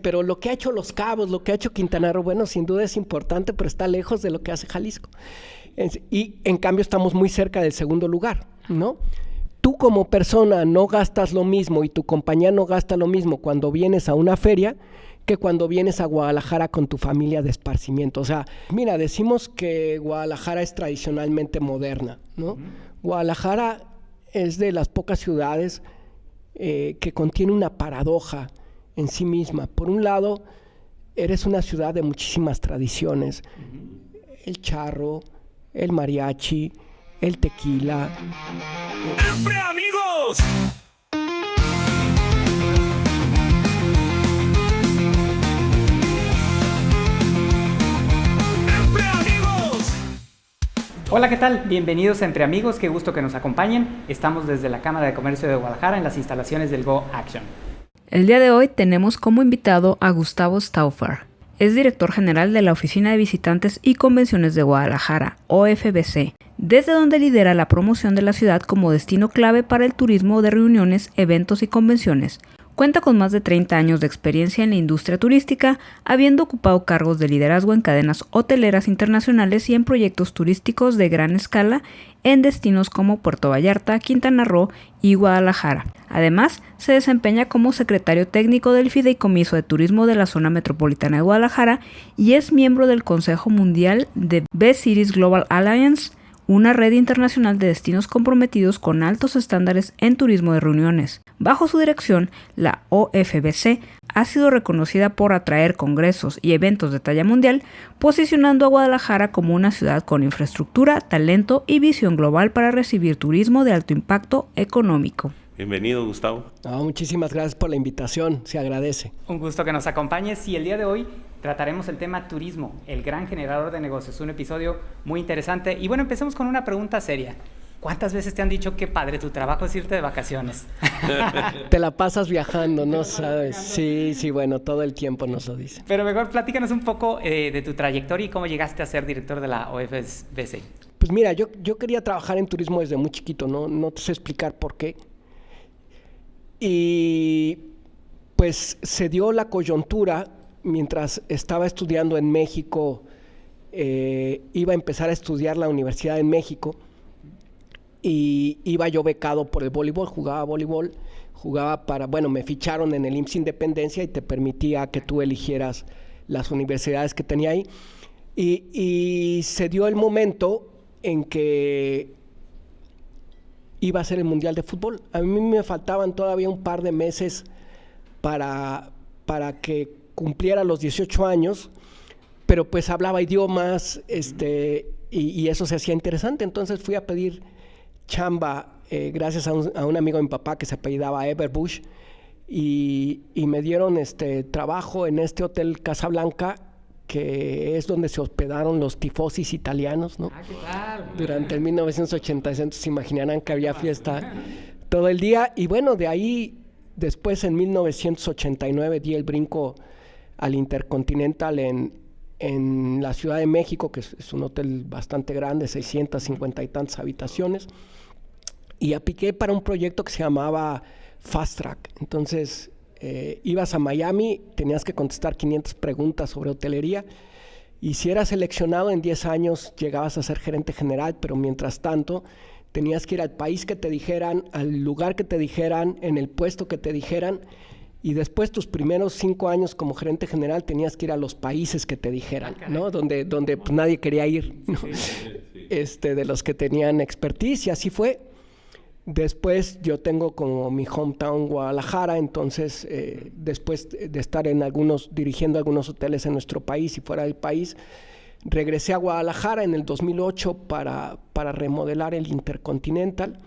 pero lo que ha hecho Los Cabos, lo que ha hecho Quintana Roo, bueno, sin duda es importante, pero está lejos de lo que hace Jalisco. Y en cambio estamos muy cerca del segundo lugar, ¿no? Tú como persona no gastas lo mismo y tu compañía no gasta lo mismo cuando vienes a una feria que cuando vienes a Guadalajara con tu familia de esparcimiento. O sea, mira, decimos que Guadalajara es tradicionalmente moderna, ¿no? Guadalajara es de las pocas ciudades que contiene una paradoja en sí misma. Por un lado, eres una ciudad de muchísimas tradiciones. El charro, el mariachi, el tequila. ¡Entre amigos! ¡Entre amigos! Hola, ¿qué tal? Bienvenidos a Entre Amigos, qué gusto que nos acompañen. Estamos desde la Cámara de Comercio de Guadalajara en las instalaciones del Go Action. El día de hoy tenemos como invitado a Gustavo Stauffer. Es director general de la Oficina de Visitantes y Convenciones de Guadalajara, OFBC, desde donde lidera la promoción de la ciudad como destino clave para el turismo de reuniones, eventos y convenciones. Cuenta con más de 30 años de experiencia en la industria turística, habiendo ocupado cargos de liderazgo en cadenas hoteleras internacionales y en proyectos turísticos de gran escala en destinos como Puerto Vallarta, Quintana Roo y Guadalajara. Además, se desempeña como secretario técnico del Fideicomiso de Turismo de la Zona Metropolitana de Guadalajara y es miembro del Consejo Mundial de Best Cities Global Alliance, una red internacional de destinos comprometidos con altos estándares en turismo de reuniones. Bajo su dirección, la OFBC ha sido reconocida por atraer congresos y eventos de talla mundial, posicionando a Guadalajara como una ciudad con infraestructura, talento y visión global para recibir turismo de alto impacto económico. Bienvenido, Gustavo. Muchísimas gracias por la invitación, se agradece. Un gusto que nos acompañes y el día de hoy trataremos el tema turismo, el gran generador de negocios. Un episodio muy interesante. Y bueno, empecemos con una pregunta seria. ¿Cuántas veces te han dicho qué padre tu trabajo es irte de vacaciones? Te la pasas viajando, ¿no sabes? Sí, bueno, todo el tiempo nos lo dicen. Pero mejor platícanos un poco de tu trayectoria y cómo llegaste a ser director de la OFBC. Pues mira, yo quería trabajar en turismo desde muy chiquito, no te sé explicar por qué. Y pues se dio la coyuntura mientras estaba estudiando en México, iba a empezar a estudiar la Universidad en México y iba yo becado por el voleibol, me ficharon en el IMSS Independencia y te permitía que tú eligieras las universidades que tenía ahí. Y se dio el momento en que iba a ser el Mundial de Fútbol. A mí me faltaban todavía un par de meses para que cumpliera los 18 años, pero pues hablaba idiomas, y eso se hacía interesante. Entonces fui a pedir chamba gracias a un amigo de mi papá que se apellidaba Everbush y me dieron trabajo en este hotel Casablanca, que es donde se hospedaron los tifosis italianos, ¿no? ¿Qué tal? Durante el 1986, entonces se imaginarán que había fiesta todo el día. Y bueno, de ahí, después en 1989 di el brinco al Intercontinental en la Ciudad de México, que es un hotel bastante grande, 650 y tantas habitaciones, y apliqué para un proyecto que se llamaba Fast Track. Entonces, ibas a Miami, tenías que contestar 500 preguntas sobre hotelería, y si eras seleccionado en 10 años llegabas a ser gerente general, pero mientras tanto tenías que ir al país que te dijeran, al lugar que te dijeran, en el puesto que te dijeran, y después tus primeros 5 años como gerente general tenías que ir a los países que te dijeran, ¿no? Donde pues, nadie quería ir, ¿no? De los que tenían expertise, y así fue. Después yo tengo como mi hometown Guadalajara, entonces después de estar dirigiendo algunos hoteles en nuestro país y fuera del país, regresé a Guadalajara en el 2008 para remodelar el Intercontinental.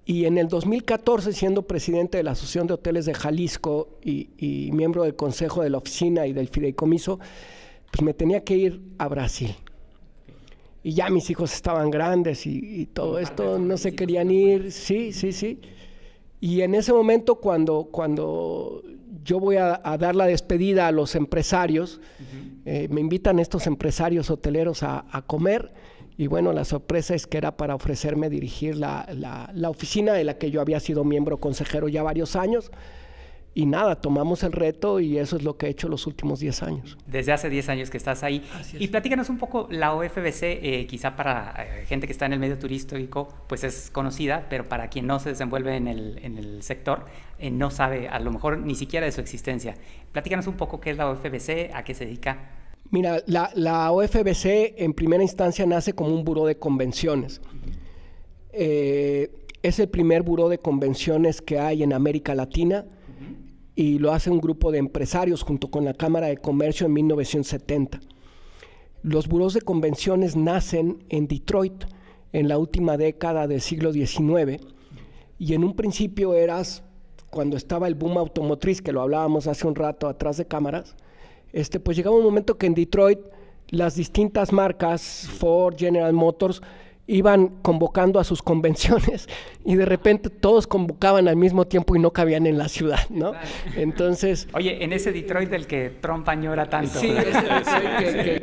Y en el 2014, siendo presidente de la Asociación de Hoteles de Jalisco y miembro del Consejo de la Oficina y del Fideicomiso, pues me tenía que ir a Brasil. Y ya mis hijos estaban grandes y todo esto, no se querían ir, sí. Y en ese momento, cuando yo voy a dar la despedida a los empresarios, me invitan estos empresarios hoteleros a comer, y bueno, la sorpresa es que era para ofrecerme dirigir la oficina de la que yo había sido miembro consejero ya varios años. Y nada, tomamos el reto y eso es lo que he hecho los últimos 10 años. Desde hace 10 años que estás ahí. Y platícanos un poco, la OFBC, quizá para gente que está en el medio turístico, pues es conocida, pero para quien no se desenvuelve en el sector, no sabe a lo mejor ni siquiera de su existencia. Platícanos un poco qué es la OFBC, a qué se dedica. Mira, la OFBC en primera instancia nace como un buró de convenciones. Es el primer buró de convenciones que hay en América Latina. Y lo hace un grupo de empresarios junto con la Cámara de Comercio en 1970. Los burós de convenciones nacen en Detroit en la última década del siglo XIX y en un principio cuando estaba el boom automotriz, que lo hablábamos hace un rato atrás de cámaras, pues llegaba un momento que en Detroit las distintas marcas, Ford, General Motors, iban convocando a sus convenciones y de repente todos convocaban al mismo tiempo y no cabían en la ciudad, ¿no? Entonces... Oye, en ese Detroit del que Trump añora tanto. Sí,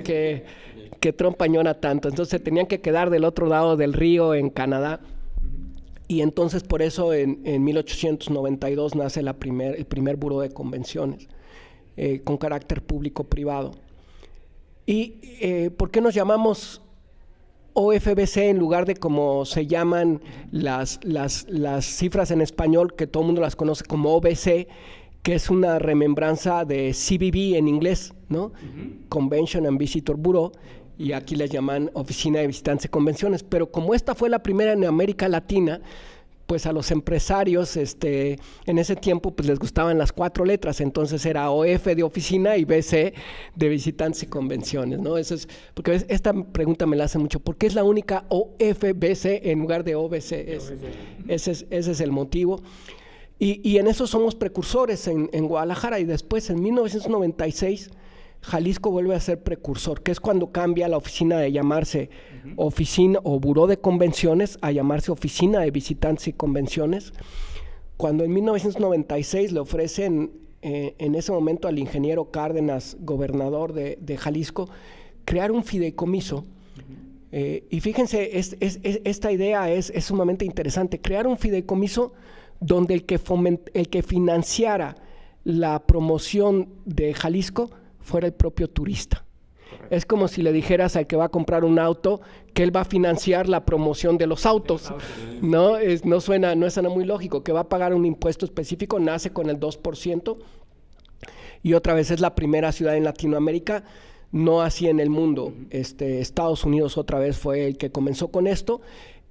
que Trump añora tanto. Entonces se tenían que quedar del otro lado del río en Canadá. Y entonces por eso en 1892 nace el primer buró de convenciones con carácter público-privado. ¿Y por qué nos llamamos OFBC en lugar de como se llaman las cifras en español, que todo el mundo las conoce como OBC, que es una remembranza de CVB en inglés, ¿no? Convention and Visitor Bureau, y aquí les llaman Oficina de Visitantes y Convenciones. Pero como esta fue la primera en América Latina, pues a los empresarios en ese tiempo pues les gustaban las 4 letras, entonces era OF de oficina y BC de visitantes y convenciones, ¿no? Eso es, porque esta pregunta me la hacen mucho, ¿por qué es la única OFBC en lugar de OBC? Ese es el motivo. Y en eso somos precursores en Guadalajara, y después en 1996 Jalisco vuelve a ser precursor, que es cuando cambia la oficina de llamarse oficina o buró de convenciones a llamarse Oficina de Visitantes y Convenciones, cuando en 1996 le ofrecen en ese momento al ingeniero Cárdenas, gobernador de Jalisco, crear un fideicomiso. Y fíjense, esta idea es sumamente interesante, crear un fideicomiso donde el que financiara la promoción de Jalisco fuera el propio turista. Correcto. Es como si le dijeras al que va a comprar un auto que él va a financiar la promoción de los autos, ¿no? No suena muy lógico, que va a pagar un impuesto específico, nace con el 2%, y otra vez es la primera ciudad en Latinoamérica, no así en el mundo. Estados Unidos otra vez fue el que comenzó con esto,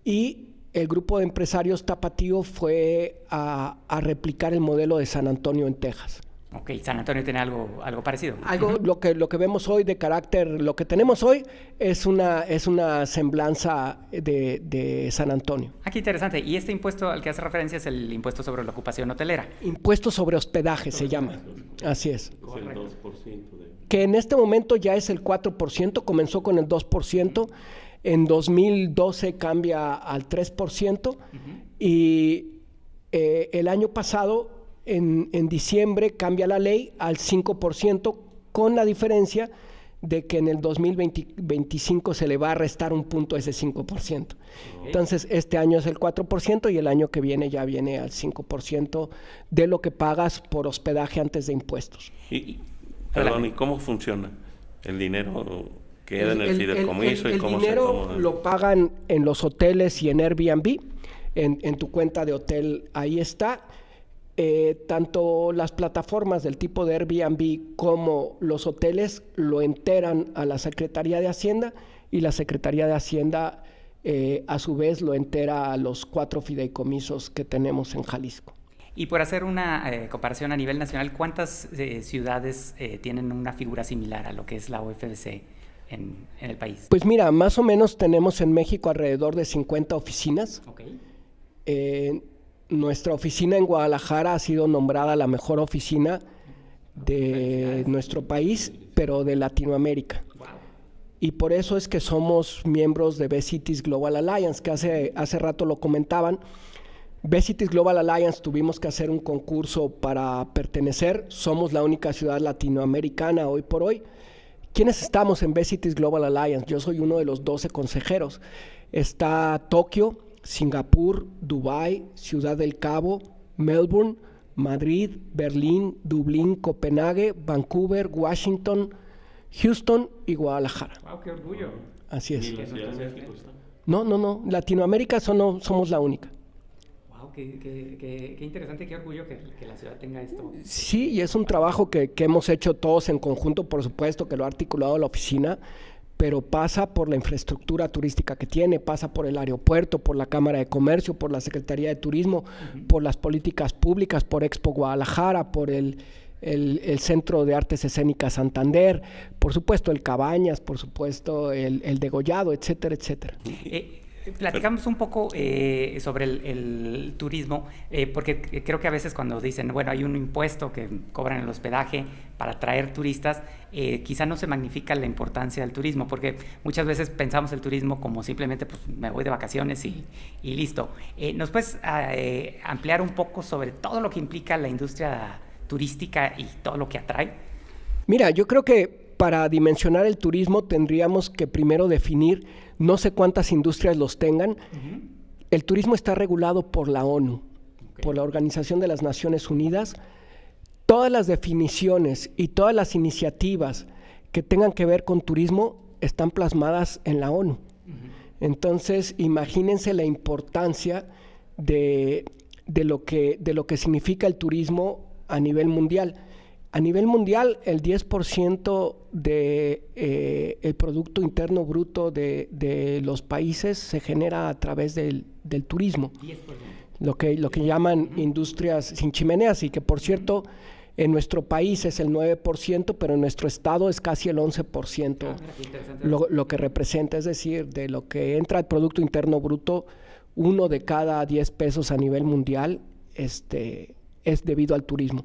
y el grupo de empresarios tapatío fue a replicar el modelo de San Antonio en Texas. Ok, San Antonio tiene algo parecido. Lo que vemos hoy de carácter, lo que tenemos hoy es una semblanza de San Antonio. Qué interesante. Y este impuesto al que hace referencia es el impuesto sobre la ocupación hotelera. Impuesto sobre hospedaje se llama. Así es. Correcto. Que en este momento ya es el 4%, comenzó con el 2%, en 2012 cambia al 3%, y el año pasado, en diciembre, cambia la ley al 5%, con la diferencia de que en el 2025 se le va a restar un punto a ese 5%. Entonces, este año es el 4% y el año que viene ya viene al 5% de lo que pagas por hospedaje antes de impuestos. Perdón, ¿y cómo funciona? ¿El dinero queda en el fideicomiso? El dinero lo pagan en los hoteles y en Airbnb, en tu cuenta de hotel, ahí está. Tanto las plataformas del tipo de Airbnb como los hoteles lo enteran a la Secretaría de Hacienda, y la Secretaría de Hacienda a su vez lo entera a los 4 fideicomisos que tenemos en Jalisco. Y por hacer una comparación a nivel nacional, ¿cuántas ciudades tienen una figura similar a lo que es la OFBC en el país? Pues mira, más o menos tenemos en México alrededor de 50 oficinas. Okay. Nuestra oficina en Guadalajara ha sido nombrada la mejor oficina de nuestro país, pero de Latinoamérica. Wow. Y por eso es que somos miembros de B-Cities Global Alliance, que hace rato lo comentaban. B-Cities Global Alliance tuvimos que hacer un concurso para pertenecer. Somos la única ciudad latinoamericana hoy por hoy. ¿Quiénes estamos en B-Cities Global Alliance? Yo soy uno de los 12 consejeros. Está Tokio, Singapur, Dubái, Ciudad del Cabo, Melbourne, Madrid, Berlín, Dublín, Copenhague, Vancouver, Washington, Houston y Guadalajara. ¡Wow, qué orgullo! Así es. ¿Y la Ciudad de México está? No. Latinoamérica somos la única. ¡Wow! Qué interesante, qué orgullo que la ciudad tenga esto. Sí, y es un trabajo que hemos hecho todos en conjunto, por supuesto, que lo ha articulado la oficina, pero pasa por la infraestructura turística que tiene, pasa por el aeropuerto, por la Cámara de Comercio, por la Secretaría de Turismo, por las políticas públicas, por Expo Guadalajara, por el Centro de Artes Escénicas Santander, por supuesto el Cabañas, por supuesto el Degollado, etcétera, etcétera. Platicamos un poco sobre el turismo, porque creo que a veces cuando dicen, bueno, hay un impuesto que cobran el hospedaje para atraer turistas, quizá no se magnifica la importancia del turismo, porque muchas veces pensamos el turismo como simplemente pues, me voy de vacaciones y listo. ¿Nos puedes ampliar un poco sobre todo lo que implica la industria turística y todo lo que atrae? Mira, yo creo que para dimensionar el turismo tendríamos que primero definir, no sé cuántas industrias los tengan. El turismo está regulado por la ONU, por la Organización de las Naciones Unidas. Todas las definiciones y todas las iniciativas que tengan que ver con turismo están plasmadas en la ONU. Entonces, imagínense la importancia de lo que significa el turismo a nivel mundial. A nivel mundial, el 10% del Producto Interno Bruto de los países se genera a través del turismo. 10%. Lo que llaman industrias sin chimeneas, y que por cierto, en nuestro país es el 9%, pero en nuestro estado es casi el 11% lo que representa. Es decir, de lo que entra al Producto Interno Bruto, 1 de cada 10 pesos a nivel mundial es debido al turismo.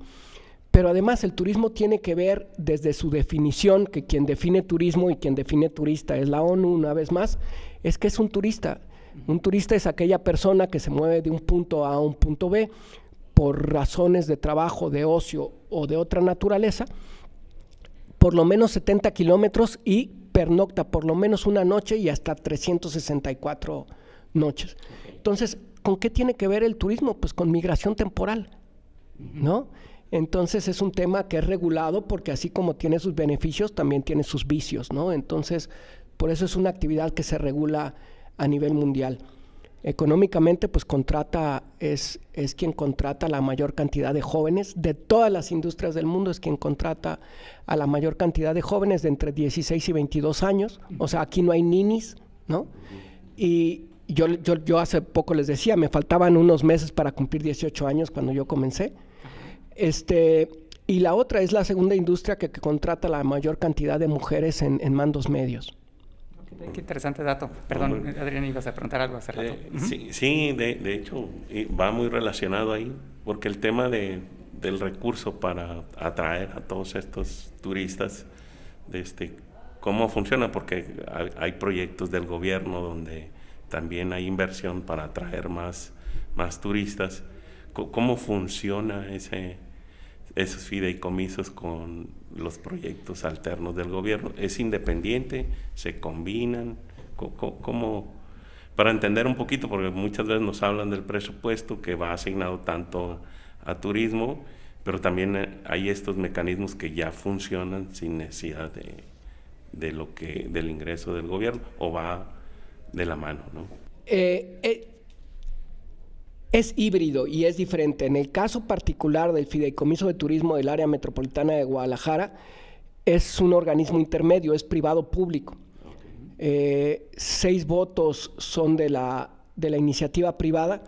Pero además el turismo tiene que ver desde su definición, que quien define turismo y quien define turista es la ONU, una vez más, es que es un turista. Un turista es aquella persona que se mueve de un punto A a un punto B por razones de trabajo, de ocio o de otra naturaleza, por lo menos 70 kilómetros y pernocta por lo menos una noche y hasta 364 noches. Entonces, ¿con qué tiene que ver el turismo? Pues con migración temporal, ¿no? Entonces es un tema que es regulado porque así como tiene sus beneficios, también tiene sus vicios, ¿no? Entonces, por eso es una actividad que se regula a nivel mundial. Económicamente, pues es quien contrata la mayor cantidad de jóvenes de todas las industrias del mundo, es quien contrata a la mayor cantidad de jóvenes de entre 16 y 22 años. O sea, aquí no hay ninis, ¿no? Y yo hace poco les decía, me faltaban unos meses para cumplir 18 años cuando yo comencé. Y la otra es la segunda industria que contrata la mayor cantidad de mujeres en mandos medios. Qué interesante dato. Perdón, Adrián, ibas a preguntar algo hace rato. Sí, de hecho, va muy relacionado ahí, porque el tema del recurso para atraer a todos estos turistas, cómo funciona, porque hay proyectos del gobierno donde también hay inversión para atraer más turistas. ¿Cómo funciona esos fideicomisos con los proyectos alternos del gobierno? ¿Es independiente? ¿Se combinan? ¿Cómo? Para entender un poquito, porque muchas veces nos hablan del presupuesto que va asignado tanto a turismo, pero también hay estos mecanismos que ya funcionan sin necesidad del ingreso del gobierno, o va de la mano, ¿no? Es híbrido y es diferente. En el caso particular del Fideicomiso de Turismo del Área Metropolitana de Guadalajara, es un organismo intermedio, es privado-público. 6 votos son de la iniciativa privada,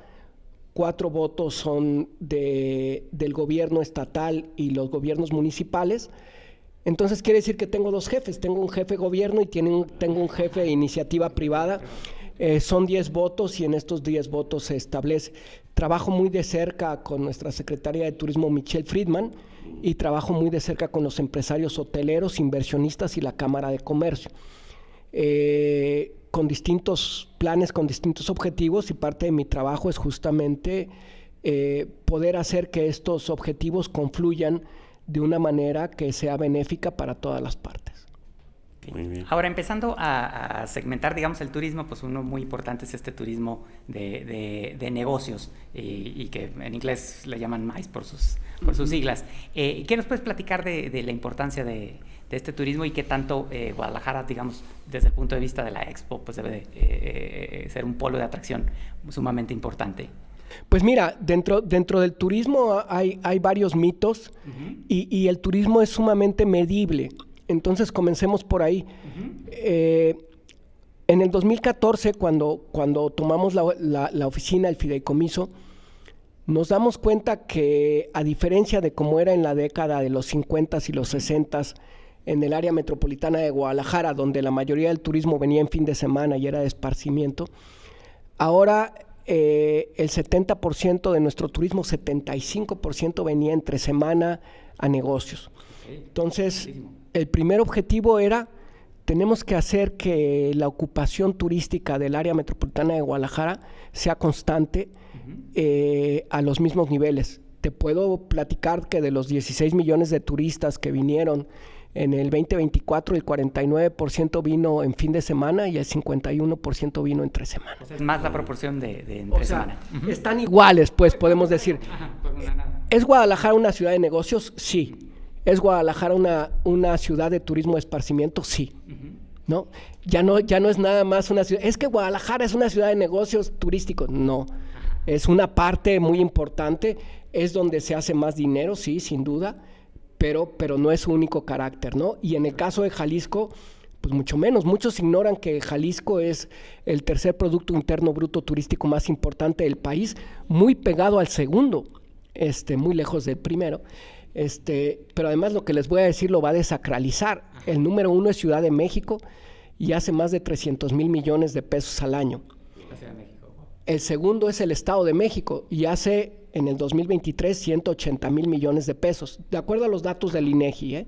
4 votos son del gobierno estatal y los gobiernos municipales. Entonces quiere decir que tengo 2 jefes, tengo un jefe gobierno y tengo un jefe de iniciativa privada. Son 10 votos y en estos 10 votos se establece. Trabajo muy de cerca con nuestra secretaria de Turismo, Michelle Friedman, y trabajo muy de cerca con los empresarios hoteleros, inversionistas y la Cámara de Comercio. Con distintos planes, con distintos objetivos, y parte de mi trabajo es justamente poder hacer que estos objetivos confluyan de una manera que sea benéfica para todas las partes. Muy bien. Ahora, empezando a segmentar, digamos, el turismo, pues uno muy importante es este turismo de negocios y que en inglés le llaman MICE por sus siglas. ¿Qué nos puedes platicar de la importancia de este turismo y qué tanto Guadalajara, digamos, desde el punto de vista de la Expo, pues debe de ser un polo de atracción sumamente importante? Pues mira, dentro del turismo hay varios mitos y el turismo es sumamente medible. Entonces comencemos por ahí. En el 2014, cuando tomamos la oficina, el fideicomiso, nos damos cuenta que, a diferencia de cómo era en la década de los 50s y los 60s, en el área metropolitana de Guadalajara, donde la mayoría del turismo venía en fin de semana y era de esparcimiento, ahora el 70% de nuestro turismo, 75% venía entre semana a negocios. Entonces, el primer objetivo era, tenemos que hacer que la ocupación turística del área metropolitana de Guadalajara sea constante a los mismos niveles. Te puedo platicar que de los 16 millones de turistas que vinieron en el 2024, el 49% vino en fin de semana y el 51% vino entre semana. O sea, es más la proporción de entre semana. Están iguales, pues, podemos decir. Pues nada. ¿Es Guadalajara una ciudad de negocios? Sí. ¿Es Guadalajara una ciudad de turismo de esparcimiento? Sí. ¿No? Ya no es nada más una ciudad. Es que Guadalajara es una ciudad de negocios turísticos. No. Es una parte muy importante. Es donde se hace más dinero, sí, sin duda. Pero no es su único carácter, ¿no? Y en el caso de Jalisco, pues mucho menos. Muchos ignoran que Jalisco es el tercer Producto Interno Bruto turístico más importante del país, muy pegado al segundo, muy lejos del primero. Pero además lo que les voy a decir lo va a desacralizar. El número 1 es Ciudad de México y hace más de 300 mil millones de pesos al año. La Ciudad de México. El segundo es el Estado de México y hace en el 2023 180 mil millones de pesos, de acuerdo a los datos del INEGI.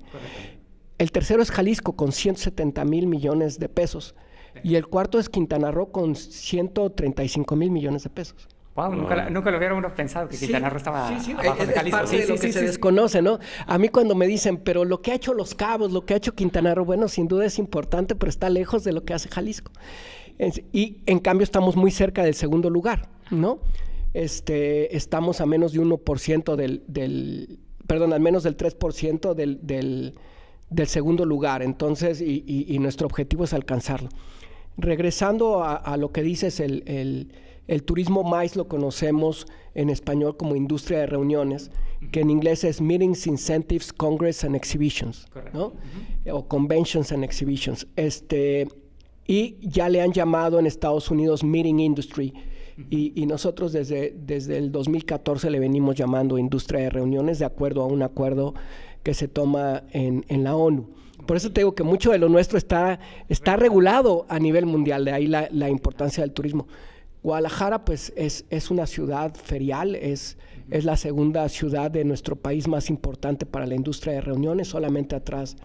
El tercero es Jalisco con 170 mil millones de pesos y el cuarto es Quintana Roo con 135 mil millones de pesos. Wow, nunca lo hubiera uno pensado que Quintana Roo estaba abajo de Jalisco. Parte de lo que se desconoce, ¿no? A mí cuando me dicen, pero lo que ha hecho Los Cabos, lo que ha hecho Quintana Roo, bueno, sin duda es importante, pero está lejos de lo que hace Jalisco. Y en cambio estamos muy cerca del segundo lugar, ¿no? Estamos a menos de 1% al menos del 3% del segundo lugar, entonces, y nuestro objetivo es alcanzarlo. Regresando a lo que dices, el turismo MICE lo conocemos en español como industria de reuniones, que en inglés es Meetings, Incentives, Congress and Exhibitions, ¿no? O Conventions and Exhibitions. Y ya le han llamado en Estados Unidos Meeting Industry, y nosotros desde el 2014 le venimos llamando industria de reuniones de acuerdo a un acuerdo que se toma en la ONU. Por eso te digo que mucho de lo nuestro está regulado a nivel mundial, de ahí la importancia del turismo. Guadalajara pues es una ciudad ferial, es la segunda ciudad de nuestro país más importante para la industria de reuniones, solamente atrás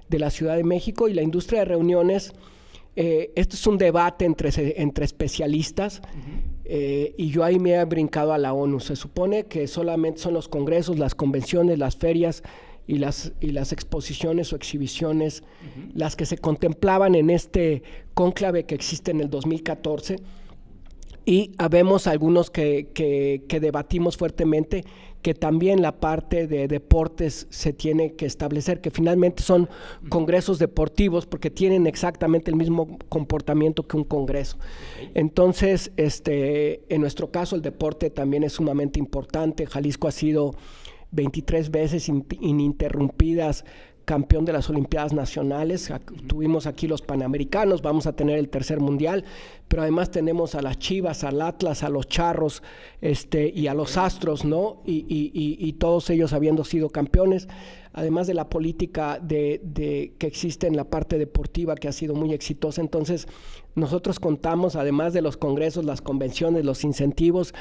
de la Ciudad de México. Y la industria de reuniones, esto es un debate entre especialistas, y yo ahí me he brincado a la ONU. Se supone que solamente son los congresos, las convenciones, las ferias y las exposiciones o exhibiciones las que se contemplaban en este cónclave que existe en el 2014. Y habemos algunos que debatimos fuertemente que también la parte de deportes se tiene que establecer, que finalmente son congresos deportivos porque tienen exactamente el mismo comportamiento que un congreso. Entonces, en nuestro caso el deporte también es sumamente importante. Jalisco ha sido 23 veces ininterrumpidas campeón de las Olimpiadas Nacionales. Tuvimos aquí los Panamericanos, vamos a tener el tercer mundial, pero además tenemos a las Chivas, al Atlas, a los Charros, y a los Astros, ¿no? Y todos ellos habiendo sido campeones, además de la política que existe en la parte deportiva, que ha sido muy exitosa. Entonces, nosotros contamos, además de los congresos, las convenciones, los incentivos,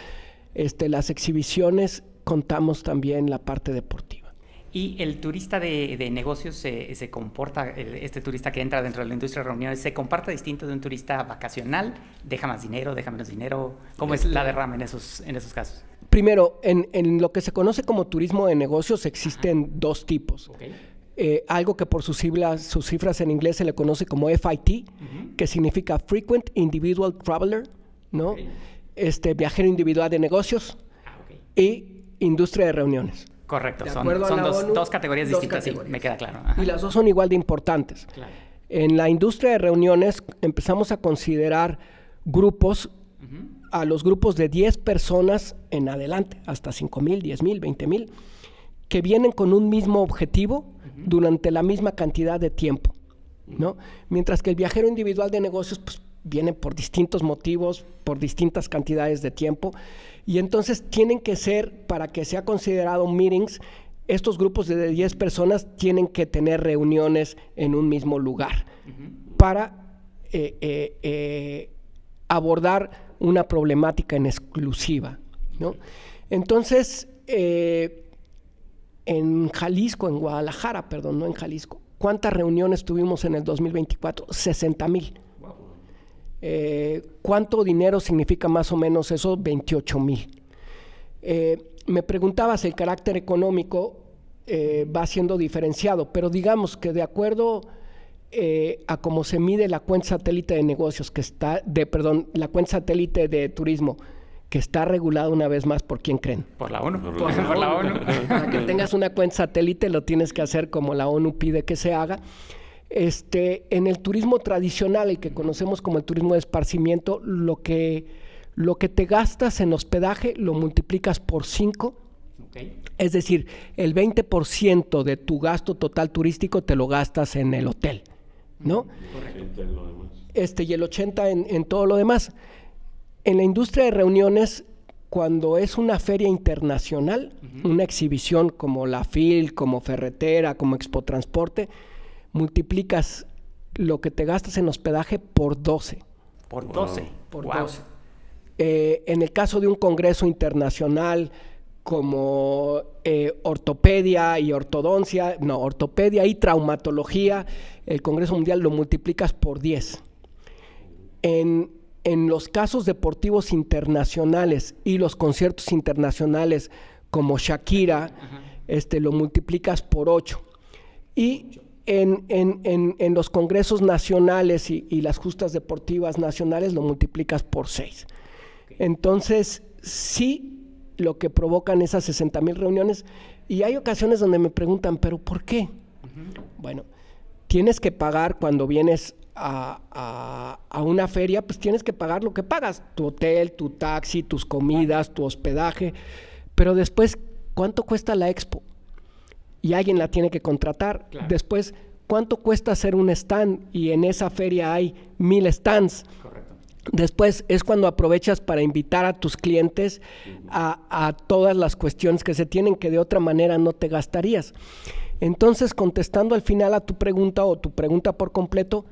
las exhibiciones, contamos también la parte deportiva. Y el turista de negocios se comporta, este turista que entra dentro de la industria de reuniones, ¿se comporta distinto de un turista vacacional? ¿Deja más dinero, deja menos dinero? ¿Cómo es la derrama en esos casos? Primero, en lo que se conoce como turismo de negocios existen dos tipos. algo que por sus cifras en inglés se le conoce como FIT, que significa Frequent Individual Traveler, ¿no? Ok. Viajero individual de negocios y industria de reuniones. Correcto, De son acuerdo a la dos, ONU, dos categorías dos distintas, categorías. sí, me queda claro. Ajá. Y las dos son igual de importantes. Claro. En la industria de reuniones empezamos a considerar grupos, a los grupos de 10 personas en adelante, hasta 5,000, 10,000, 20,000, que vienen con un mismo objetivo durante la misma cantidad de tiempo, ¿no? Mientras que el viajero individual de negocios pues, viene por distintos motivos, por distintas cantidades de tiempo, y entonces tienen que ser, para que sea considerado meetings, estos grupos de 10 personas tienen que tener reuniones en un mismo lugar para abordar una problemática en exclusiva, ¿no? Entonces, en Jalisco, en Guadalajara, perdón, no en Jalisco, ¿cuántas reuniones tuvimos en el 2024? 60,000. ¿Cuánto dinero significa más o menos eso? 28,000. Me preguntabas, el carácter económico va siendo diferenciado, pero digamos que de acuerdo a cómo se mide la cuenta satélite de negocios, la cuenta satélite de turismo, que está regulada una vez más, ¿por quién creen? Por la ONU. Por la ONU. Para que tengas una cuenta satélite lo tienes que hacer como la ONU pide que se haga. En el turismo tradicional, el que conocemos como el turismo de esparcimiento, lo que te gastas en hospedaje lo multiplicas por 5. Okay. Es decir, el 20% de tu gasto total turístico te lo gastas en el hotel, ¿no? Y el 80% en todo lo demás. En la industria de reuniones, cuando es una feria internacional, una exhibición como la FIL, como Ferretera, como Expo Transporte, multiplicas lo que te gastas en hospedaje por 12. Por 12. Por Wow. 12. En el caso de un congreso internacional como ortopedia y ortopedia y traumatología, el Congreso Mundial lo multiplicas por 10. En los casos deportivos internacionales y los conciertos internacionales como Shakira, lo multiplicas por 8. Y en los congresos nacionales y las justas deportivas nacionales lo multiplicas por 6. Entonces, sí, lo que provocan esas 60,000 reuniones, y hay ocasiones donde me preguntan, ¿pero por qué? Bueno, tienes que pagar cuando vienes a una feria, pues tienes que pagar lo que pagas, tu hotel, tu taxi, tus comidas, tu hospedaje, pero después, ¿cuánto cuesta la expo? Y alguien la tiene que contratar. Claro. Después, ¿cuánto cuesta hacer un stand? Y en esa feria hay 1,000 stands. Correcto. Después es cuando aprovechas para invitar a tus clientes a todas las cuestiones que se tienen que de otra manera no te gastarías. Entonces, contestando al final a tu pregunta o tu pregunta por completo,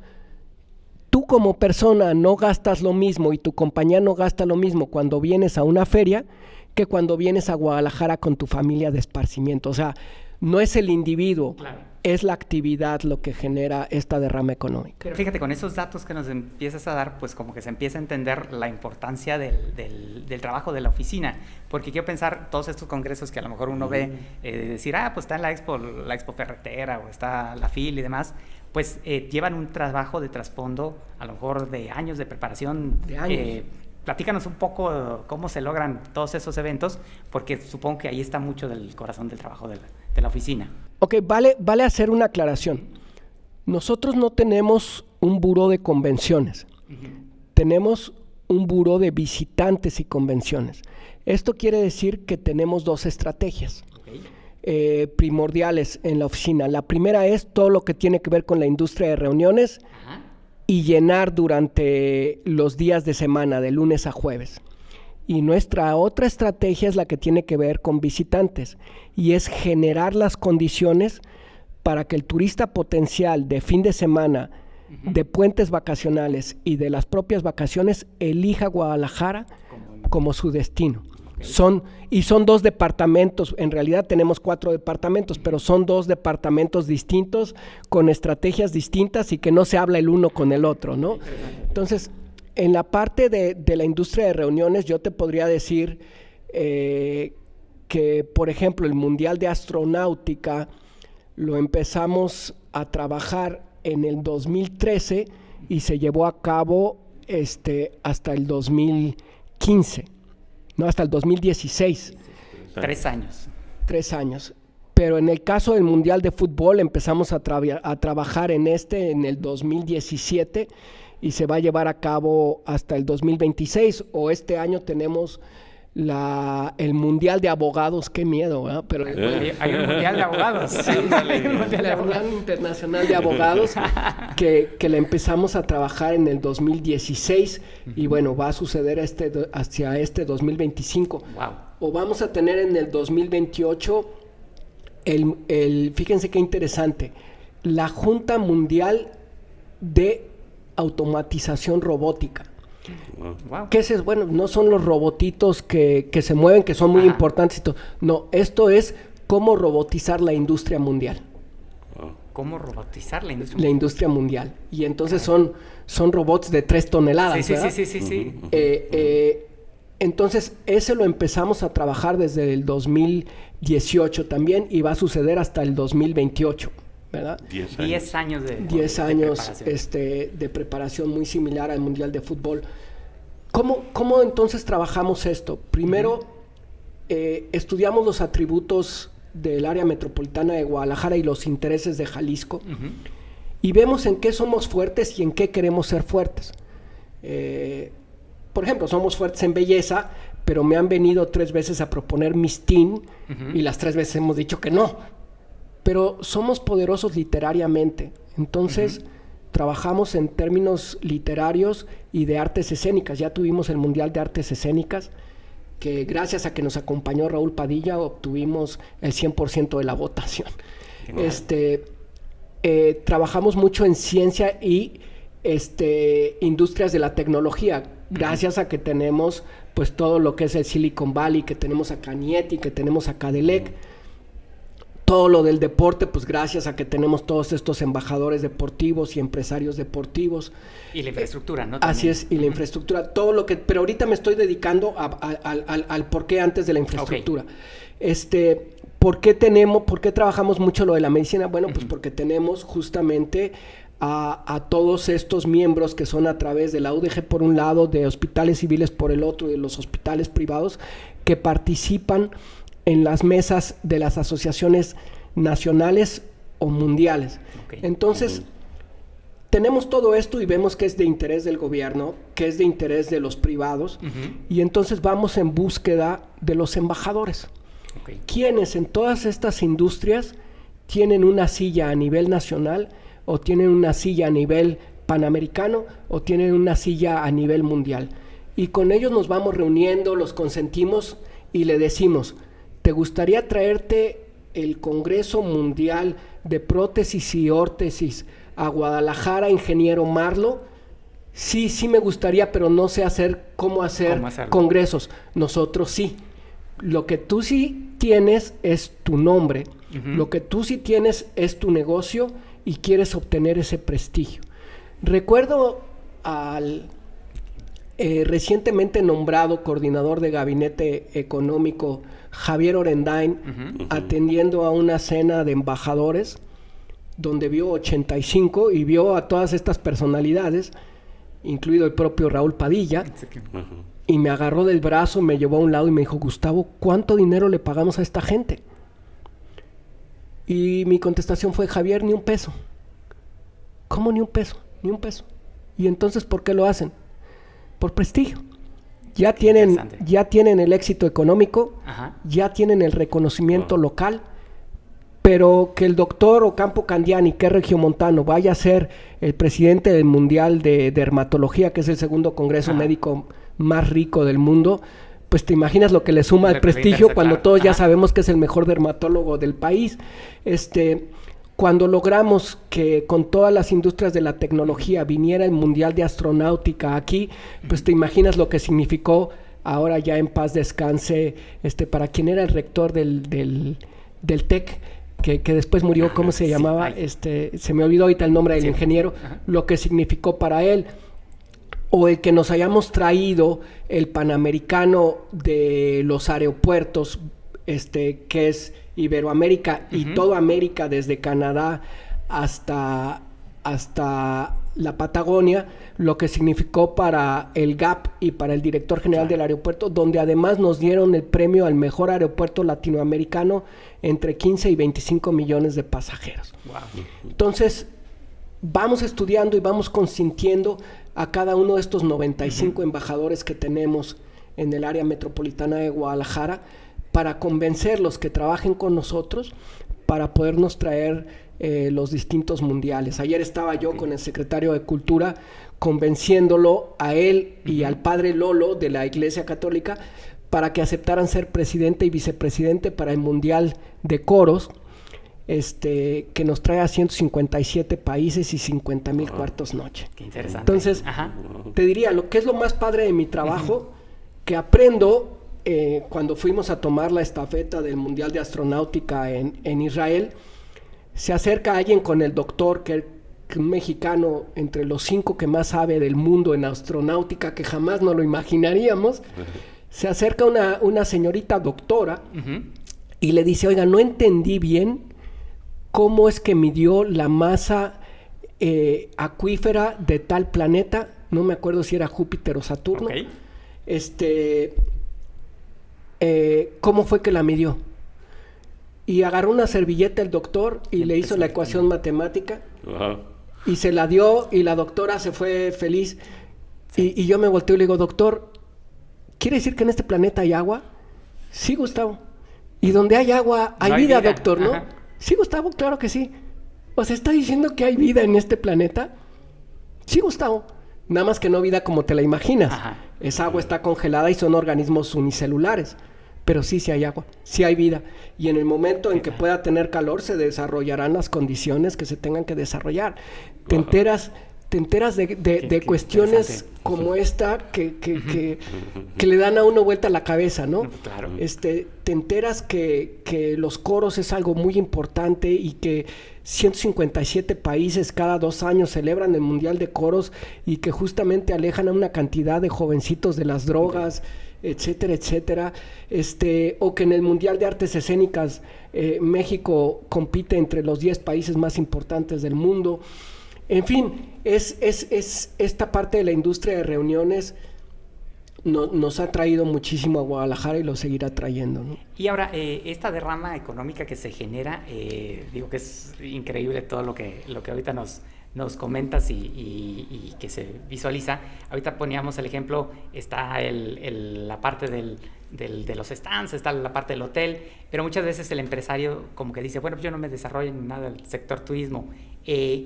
tú como persona no gastas lo mismo y tu compañía no gasta lo mismo cuando vienes a una feria que cuando vienes a Guadalajara con tu familia de esparcimiento. O sea, no es el individuo, claro, es la actividad lo que genera esta derrama económica. Pero fíjate, con esos datos que nos empiezas a dar, pues como que se empieza a entender la importancia del trabajo de la oficina. Porque quiero pensar, todos estos congresos que a lo mejor uno ve, decir, pues está en la Expo Ferretera o está la FIL y demás, pues llevan un trabajo de trasfondo, a lo mejor de años de preparación. De años. Platícanos un poco cómo se logran todos esos eventos, porque supongo que ahí está mucho del corazón del trabajo de la oficina. Ok, vale hacer una aclaración. Nosotros no tenemos un buró de convenciones. Tenemos un buró de visitantes y convenciones. Esto quiere decir que tenemos 2 estrategias primordiales en la oficina. La primera es todo lo que tiene que ver con la industria de reuniones. Ajá. Y llenar durante los días de semana, de lunes a jueves. Y nuestra otra estrategia es la que tiene que ver con visitantes, y es generar las condiciones para que el turista potencial de fin de semana, de puentes vacacionales y de las propias vacaciones elija Guadalajara como su destino. Son 2 departamentos, en realidad tenemos 4 departamentos, pero son 2 departamentos distintos, con estrategias distintas y que no se habla el uno con el otro, ¿no? Entonces, en la parte de la industria de reuniones, yo te podría decir que, por ejemplo, el Mundial de Astronáutica lo empezamos a trabajar en el 2013 y se llevó a cabo hasta el 2015, no, hasta el 2016. 3 años. 3 años. Pero en el caso del Mundial de Fútbol empezamos a trabajar en el 2017 y se va a llevar a cabo hasta el 2026, o este año tenemos el Mundial de Abogados. Qué miedo, ¿verdad? Pero Hay un Mundial de Abogados. Sí, la Unión Internacional de Abogados que la empezamos a trabajar en el 2016 y bueno, va a suceder hacia este 2025. Wow. O vamos a tener en el 2028 fíjense qué interesante, la Junta Mundial de Automatización Robótica. Wow. ¿Qué es? Bueno, no son los robotitos que se mueven, que son muy importantes y todo. No, esto es cómo robotizar la industria mundial. ¿Cómo robotizar la industria mundial? La industria mundial. Y entonces son robots de 3 toneladas. Sí, ¿verdad? sí. Entonces, ese lo empezamos a trabajar desde el 2018 también y va a suceder hasta el 2028, ¿verdad? 10 años de 10 años preparación. De preparación muy similar al Mundial de Fútbol. ¿Cómo entonces trabajamos esto? Primero, estudiamos los atributos del área metropolitana de Guadalajara y los intereses de Jalisco y vemos en qué somos fuertes y en qué queremos ser fuertes. Por ejemplo, somos fuertes en belleza, pero me han venido 3 veces a proponer Miss Teen y las 3 veces hemos dicho que no. Pero somos poderosos literariamente. Entonces, trabajamos en términos literarios y de artes escénicas. Ya tuvimos el Mundial de Artes Escénicas, que gracias a que nos acompañó Raúl Padilla, obtuvimos el 100% de la votación. Trabajamos mucho en ciencia y industrias de la tecnología, gracias a que tenemos pues todo lo que es el Silicon Valley, que tenemos a Canieti, que tenemos a Cadelec, todo lo del deporte, pues gracias a que tenemos todos estos embajadores deportivos y empresarios deportivos. Y la infraestructura, ¿no? Así es, y la infraestructura, todo lo que, pero ahorita me estoy dedicando al por qué antes de la infraestructura. ¿Por qué trabajamos mucho lo de la medicina? Bueno, pues porque tenemos justamente a todos estos miembros que son a través de la UDG por un lado, de hospitales civiles por el otro y de los hospitales privados que participan en las mesas de las asociaciones nacionales o mundiales. Entonces, tenemos todo esto y vemos que es de interés del gobierno, que es de interés de los privados, y entonces vamos en búsqueda de los embajadores. Quienes en todas estas industrias tienen una silla a nivel nacional, o tienen una silla a nivel panamericano, o tienen una silla a nivel mundial. Y con ellos nos vamos reuniendo, los consentimos y le decimos: ¿te gustaría traerte el Congreso Mundial de Prótesis y Órtesis a Guadalajara, ingeniero Marlo? Sí, sí me gustaría, pero no sé cómo hacer congresos. Nosotros sí. Lo que tú sí tienes es tu nombre. Lo que tú sí tienes es tu negocio y quieres obtener ese prestigio. Recuerdo al recientemente nombrado coordinador de gabinete económico Javier Orendain atendiendo a una cena de embajadores donde vio 85 y vio a todas estas personalidades, incluido el propio Raúl Padilla, y me agarró del brazo, me llevó a un lado y me dijo: Gustavo, ¿cuánto dinero le pagamos a esta gente? Y mi contestación fue: Javier, ni un peso. ¿Cómo ni un peso? Ni un peso. ¿Y entonces por qué lo hacen? Por prestigio. Ya tienen el éxito económico, ya tienen el reconocimiento local, pero que el doctor Ocampo Candiani, que es regiomontano, vaya a ser el presidente del Mundial de Dermatología, que es el segundo congreso médico más rico del mundo, pues te imaginas lo que le suma al prestigio cuando todos ya sabemos que es el mejor dermatólogo del país. Cuando logramos que con todas las industrias de la tecnología viniera el Mundial de Astronáutica aquí, pues te imaginas lo que significó, ahora ya en paz descanse, para quien era el rector del TEC, que después murió, ¿cómo se llamaba? Se me olvidó ahorita el nombre del ingeniero, lo que significó para él. O el que nos hayamos traído el Panamericano de los aeropuertos, que es Iberoamérica y toda América, desde Canadá hasta la Patagonia, lo que significó para el GAP y para el director general del aeropuerto, donde además nos dieron el premio al mejor aeropuerto latinoamericano entre 15 y 25 millones de pasajeros. Wow. Entonces, vamos estudiando y vamos consintiendo a cada uno de estos 95 embajadores que tenemos en el área metropolitana de Guadalajara para convencerlos que trabajen con nosotros para podernos traer los distintos mundiales. Ayer estaba yo con el secretario de Cultura convenciéndolo a él y al padre Lolo de la Iglesia Católica para que aceptaran ser presidente y vicepresidente para el Mundial de Coros, que nos trae a 157 países y 50,000 cuartos noche. Qué interesante. Entonces, te diría, lo que es lo más padre de mi trabajo, que aprendo cuando fuimos a tomar la estafeta del Mundial de Astronáutica en Israel, se acerca alguien con el doctor, que un mexicano entre los 5 que más sabe del mundo en astronáutica, que jamás nos lo imaginaríamos. Se acerca una señorita doctora y le dice, oiga, no entendí bien cómo es que midió la masa acuífera de tal planeta, no me acuerdo si era Júpiter o Saturno. Okay. ¿Cómo fue que la midió? Y agarró una servilleta el doctor y le hizo la ecuación matemática. Y se la dio y la doctora se fue feliz. Y yo me volteo y le digo, doctor, ¿quiere decir que en este planeta hay agua? Sí, Gustavo. Y donde hay agua hay vida, doctor, ¿no? Ajá. Sí, Gustavo, claro que sí. O sea, ¿está diciendo que hay vida en este planeta? Sí, Gustavo. Nada más que no vida como te la imaginas. Ajá. Esa agua está congelada y son organismos unicelulares. Pero sí hay agua, sí hay vida. Y en el momento en que pueda tener calor, se desarrollarán las condiciones que se tengan que desarrollar. Te enteras de cuestiones como esta que le dan a uno vuelta la cabeza, ¿no? Claro. Te enteras que los coros es algo muy importante y que 157 países cada 2 años celebran el Mundial de Coros y que justamente alejan a una cantidad de jovencitos de las drogas, etcétera, etcétera. O que en el Mundial de Artes Escénicas México compite entre los 10 países más importantes del mundo. En fin, es esta parte de la industria de reuniones nos ha traído muchísimo a Guadalajara y lo seguirá trayendo, ¿no? Y ahora, esta derrama económica que se genera, digo que es increíble todo lo que ahorita nos comentas y que se visualiza. Ahorita poníamos el ejemplo, está la parte de los stands, está la parte del hotel, pero muchas veces el empresario como que dice, bueno, yo no me desarrollo en nada del sector turismo.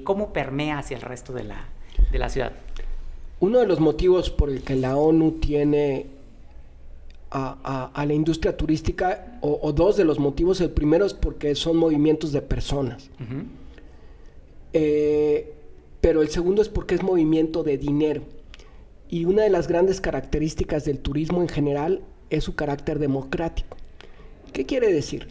¿Cómo permea hacia el resto de la ciudad? Uno de los motivos por el que la ONU tiene a la industria turística, o dos de los motivos, el primero es porque son movimientos de personas. Pero el segundo es porque es movimiento de dinero. Y una de las grandes características del turismo en general es su carácter democrático. ¿Qué quiere decir?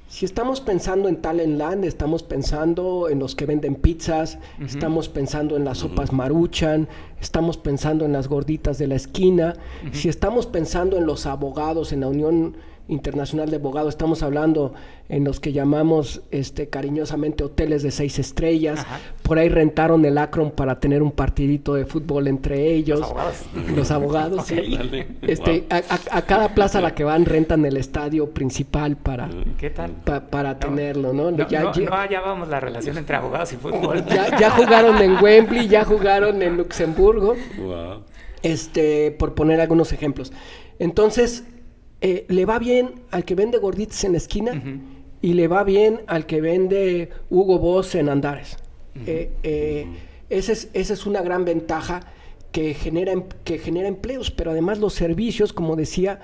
Si estamos pensando en Talentland, estamos pensando en los que venden pizzas, estamos pensando en las sopas Maruchan, estamos pensando en las gorditas de la esquina. Si estamos pensando en los abogados, en la Unión Internacional de Abogados, estamos hablando en los que llamamos cariñosamente hoteles de 6 estrellas. Ajá. Por ahí rentaron el Akron para tener un partidito de fútbol entre ellos. Los abogados, sí. Wow. A cada plaza a la que van rentan el estadio principal para, ¿qué tal? Para tenerlo, ¿no? No hallábamos la relación entre abogados y fútbol. Ya jugaron en Wembley, ya jugaron en Luxemburgo. Wow. Por poner algunos ejemplos. Entonces, le va bien al que vende gorditas en la esquina y le va bien al que vende Hugo Boss en Andares. Esa es una gran ventaja que genera empleos, pero además los servicios, como decía,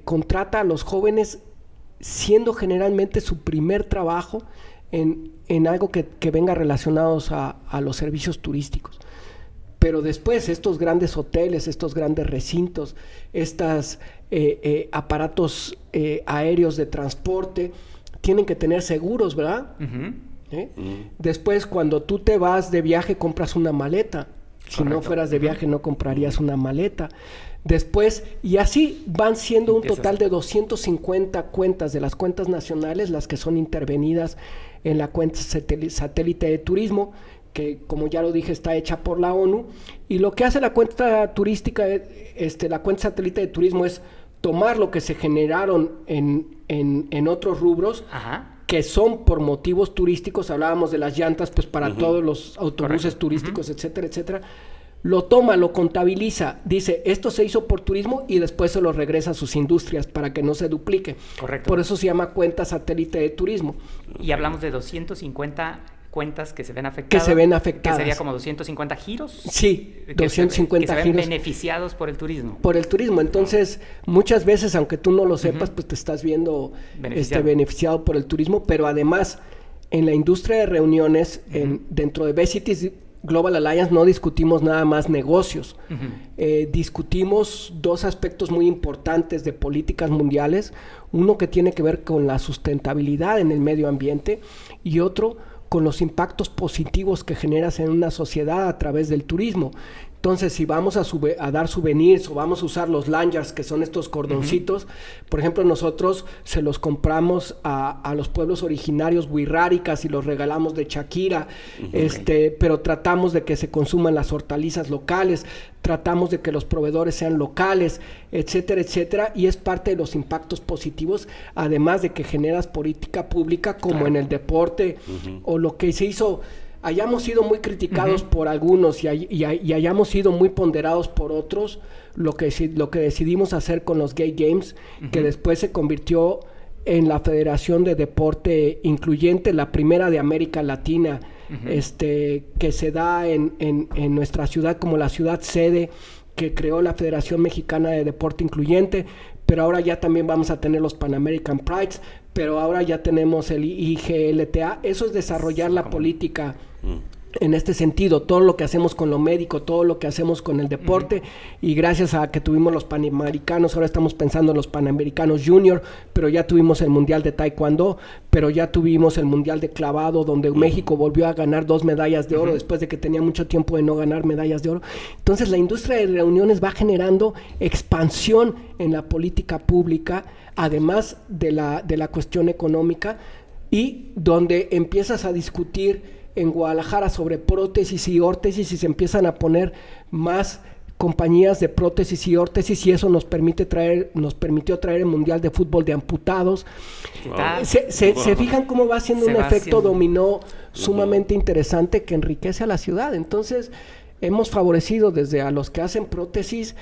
contrata a los jóvenes siendo generalmente su primer trabajo en algo que venga relacionados a los servicios turísticos. Pero después estos grandes hoteles, estos grandes recintos, estos aparatos aéreos de transporte, tienen que tener seguros, ¿verdad? Después, cuando tú te vas de viaje, compras una maleta. Si no fueras de viaje, no comprarías una maleta. Después, y así van siendo un Empiezas. total de 250 cuentas de las cuentas nacionales, las que son intervenidas en la cuenta satélite de turismo, que como ya lo dije está hecha por la ONU, y lo que hace la cuenta turística, la cuenta satélite de turismo es tomar lo que se generaron en otros rubros, Ajá. que son por motivos turísticos, hablábamos de las llantas, pues para todos los autobuses Correcto. turísticos, etcétera, etcétera, lo toma, lo contabiliza, dice, esto se hizo por turismo y después se lo regresa a sus industrias para que no se duplique. Correcto. Por eso se llama cuenta satélite de turismo. Y hablamos de 250 cuentas que se ven afectadas. Que se ven afectadas. Que sería como 250 giros. Sí, que 250 que se ven giros beneficiados por el turismo. por el turismo. Entonces, muchas veces, aunque tú no lo sepas, pues te estás viendo beneficiado por el turismo, pero además, en la industria de reuniones, dentro de B-Cities Global Alliance no discutimos nada más negocios. Discutimos dos aspectos muy importantes de políticas mundiales. Uno que tiene que ver con la sustentabilidad en el medio ambiente y otro con los impactos positivos que generas en una sociedad a través del turismo. Entonces, si vamos a dar souvenirs o vamos a usar los lanyards, que son estos cordoncitos, por ejemplo, nosotros se los compramos a los pueblos originarios wixárikas y los regalamos de Shakira, pero tratamos de que se consuman las hortalizas locales, tratamos de que los proveedores sean locales, etcétera, etcétera, y es parte de los impactos positivos, además de que generas política pública como en el deporte o lo que se hizo. Hayamos sido muy criticados por algunos y hayamos sido muy ponderados por otros, lo que decidimos hacer con los Gay Games, que después se convirtió en la Federación de Deporte Incluyente, la primera de América Latina, que se da en nuestra ciudad como la ciudad sede, que creó la Federación Mexicana de Deporte Incluyente, pero ahora ya también vamos a tener los Pan American Prides, pero ahora ya tenemos el IGLTA. Eso es desarrollar la política en este sentido, todo lo que hacemos con lo médico, todo lo que hacemos con el deporte, y gracias a que tuvimos los Panamericanos, ahora estamos pensando en los Panamericanos Junior, pero ya tuvimos el Mundial de Taekwondo, pero ya tuvimos el Mundial de Clavado, donde México volvió a ganar 2 medallas de oro después de que tenía mucho tiempo de no ganar medallas de oro. Entonces la industria de reuniones va generando expansión en la política pública, además de la cuestión económica, y donde empiezas a discutir en Guadalajara sobre prótesis y órtesis y se empiezan a poner más compañías de prótesis y órtesis, y eso nos permitió traer el Mundial de Fútbol de amputados. Se fijan cómo va haciendo un efecto dominó sumamente interesante que enriquece a la ciudad. Entonces hemos favorecido desde a los que hacen prótesis,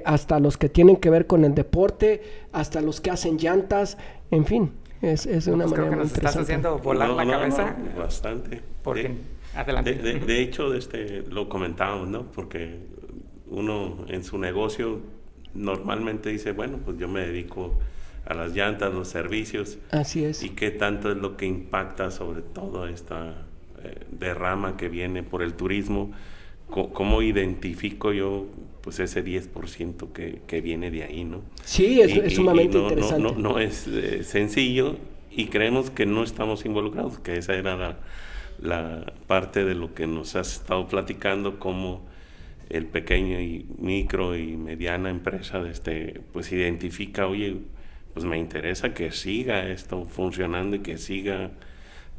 hasta los que tienen que ver con el deporte, hasta los que hacen llantas, en fin. Es una manera creo que muy nos estás haciendo volar la cabeza. Bastante. Porque, adelante. De hecho, lo comentábamos, ¿no? Porque uno en su negocio normalmente dice, bueno, pues yo me dedico a las llantas, los servicios. Así es. Y qué tanto es lo que impacta sobre todo esta derrama que viene por el turismo. ¿Cómo identifico yo pues ese 10% que viene de ahí, ¿no? Sí, es sumamente interesante. No es sencillo, y creemos que no estamos involucrados, que esa era la parte de lo que nos has estado platicando, cómo el pequeño y micro y mediana empresa pues identifica, oye, pues me interesa que siga esto funcionando y que siga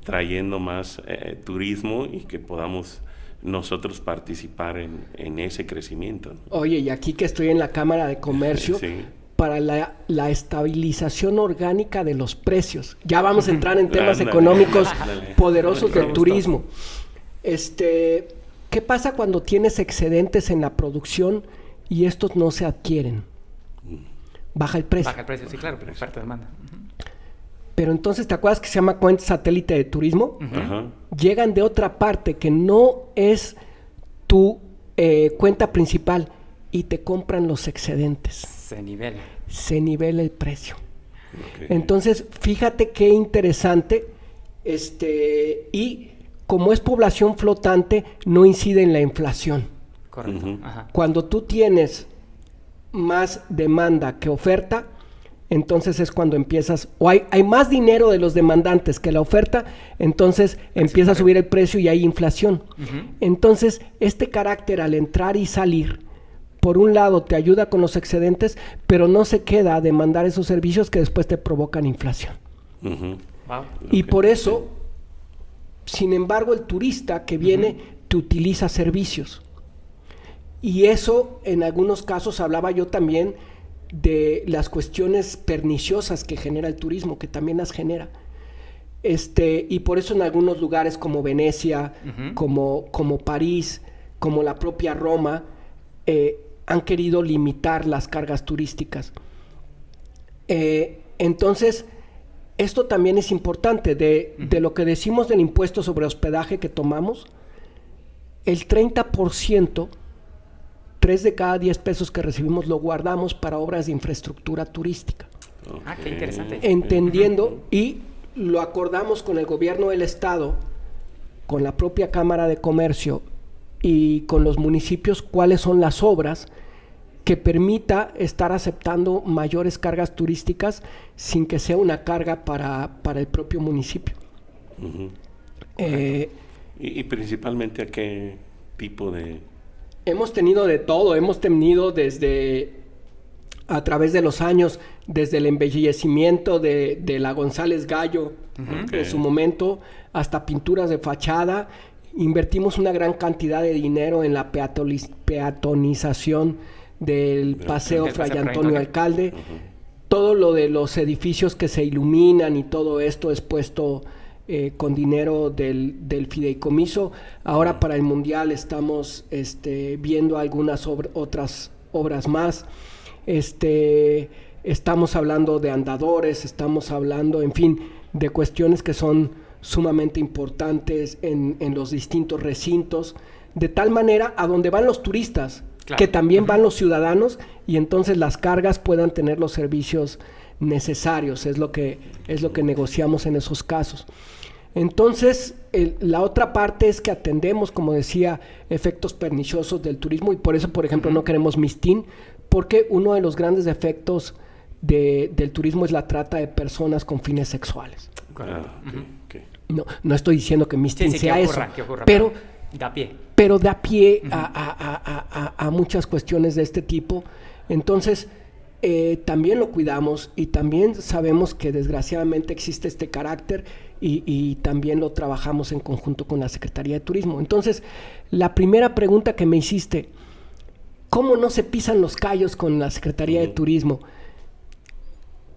trayendo más turismo y que podamos nosotros participar en ese crecimiento, ¿no? Oye, y aquí que estoy en la Cámara de Comercio, sí, para la estabilización orgánica de los precios. Ya vamos a entrar en temas económicos poderosos del turismo. ¿Qué pasa cuando tienes excedentes en la producción y estos no se adquieren? Baja el precio. Baja el precio, sí, claro, pero oferta demanda. Pero entonces, ¿te acuerdas que se llama cuenta satélite de turismo? Llegan de otra parte que no es tu cuenta principal y te compran los excedentes. Se nivela. Se nivela el precio. Okay. Entonces, fíjate qué interesante. Y como es población flotante, no incide en la inflación. Correcto. Cuando tú tienes más demanda que oferta, entonces es cuando empiezas, o hay más dinero de los demandantes que la oferta, entonces empieza a subir el precio y hay inflación. Entonces, este carácter al entrar y salir por un lado te ayuda con los excedentes, pero no se queda a demandar esos servicios que después te provocan inflación. Ujú. Wow. Y por eso, sin embargo, el turista que viene te utiliza servicios. Y eso, en algunos casos, hablaba yo también de las cuestiones perniciosas que genera el turismo, que también las genera. Y por eso en algunos lugares como Venecia, como París, como la propia Roma, han querido limitar las cargas turísticas. Entonces, esto también es importante. De lo que decimos del impuesto sobre hospedaje que tomamos, el 30%, 3 de cada 10 pesos que recibimos lo guardamos para obras de infraestructura turística. Ah, qué interesante. Entendiendo, y lo acordamos con el gobierno del estado, con la propia Cámara de Comercio y con los municipios, cuáles son las obras que permita estar aceptando mayores cargas turísticas sin que sea una carga para el propio municipio. Ujú. Y principalmente a qué tipo de... Hemos tenido de todo, hemos tenido a través de los años, desde el embellecimiento de la González Gallo, en su momento, hasta pinturas de fachada. Invertimos una gran cantidad de dinero en la peatonización del Paseo Fray Antonio Alcalde. Todo lo de los edificios que se iluminan y todo esto es puesto con dinero del fideicomiso. Ahora para el Mundial estamos viendo algunas otras obras más. Estamos hablando de andadores, estamos hablando, en fin, de cuestiones que son sumamente importantes en los distintos recintos, de tal manera a donde van los turistas, claro, que también van los ciudadanos, y entonces las cargas puedan tener los servicios necesarios. Es lo que negociamos en esos casos. Entonces, la otra parte es que atendemos, como decía, efectos perniciosos del turismo, y por eso, por ejemplo, no queremos Mistín, porque uno de los grandes efectos del turismo es la trata de personas con fines sexuales. Ok. No estoy diciendo que Mistín sea eso, pero da pie a muchas cuestiones de este tipo. Entonces, también lo cuidamos y también sabemos que desgraciadamente existe este carácter y también lo trabajamos en conjunto con la Secretaría de Turismo. Entonces, la primera pregunta que me hiciste, ¿cómo no se pisan los callos con la Secretaría de Turismo?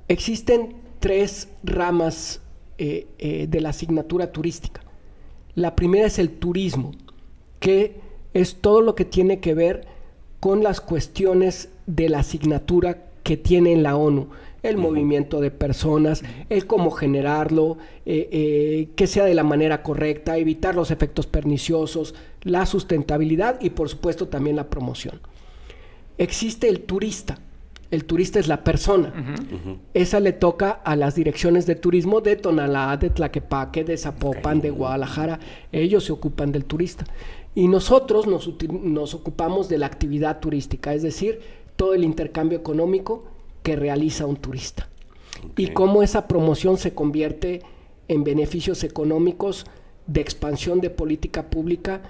Existen 3 ramas de la asignatura turística. La primera es el turismo, que es todo lo que tiene que ver con las cuestiones de la asignatura que tiene en la ONU, el movimiento de personas, el cómo generarlo, que sea de la manera correcta, evitar los efectos perniciosos, la sustentabilidad y por supuesto también la promoción. Existe el turista. El turista es la persona. Esa le toca a las direcciones de turismo de Tonalá, de Tlaquepaque, de Zapopan, de Guadalajara. Ellos se ocupan del turista. Y nosotros nos ocupamos de la actividad turística, es decir, todo el intercambio económico que realiza un turista. Y cómo esa promoción se convierte en beneficios económicos de expansión de política pública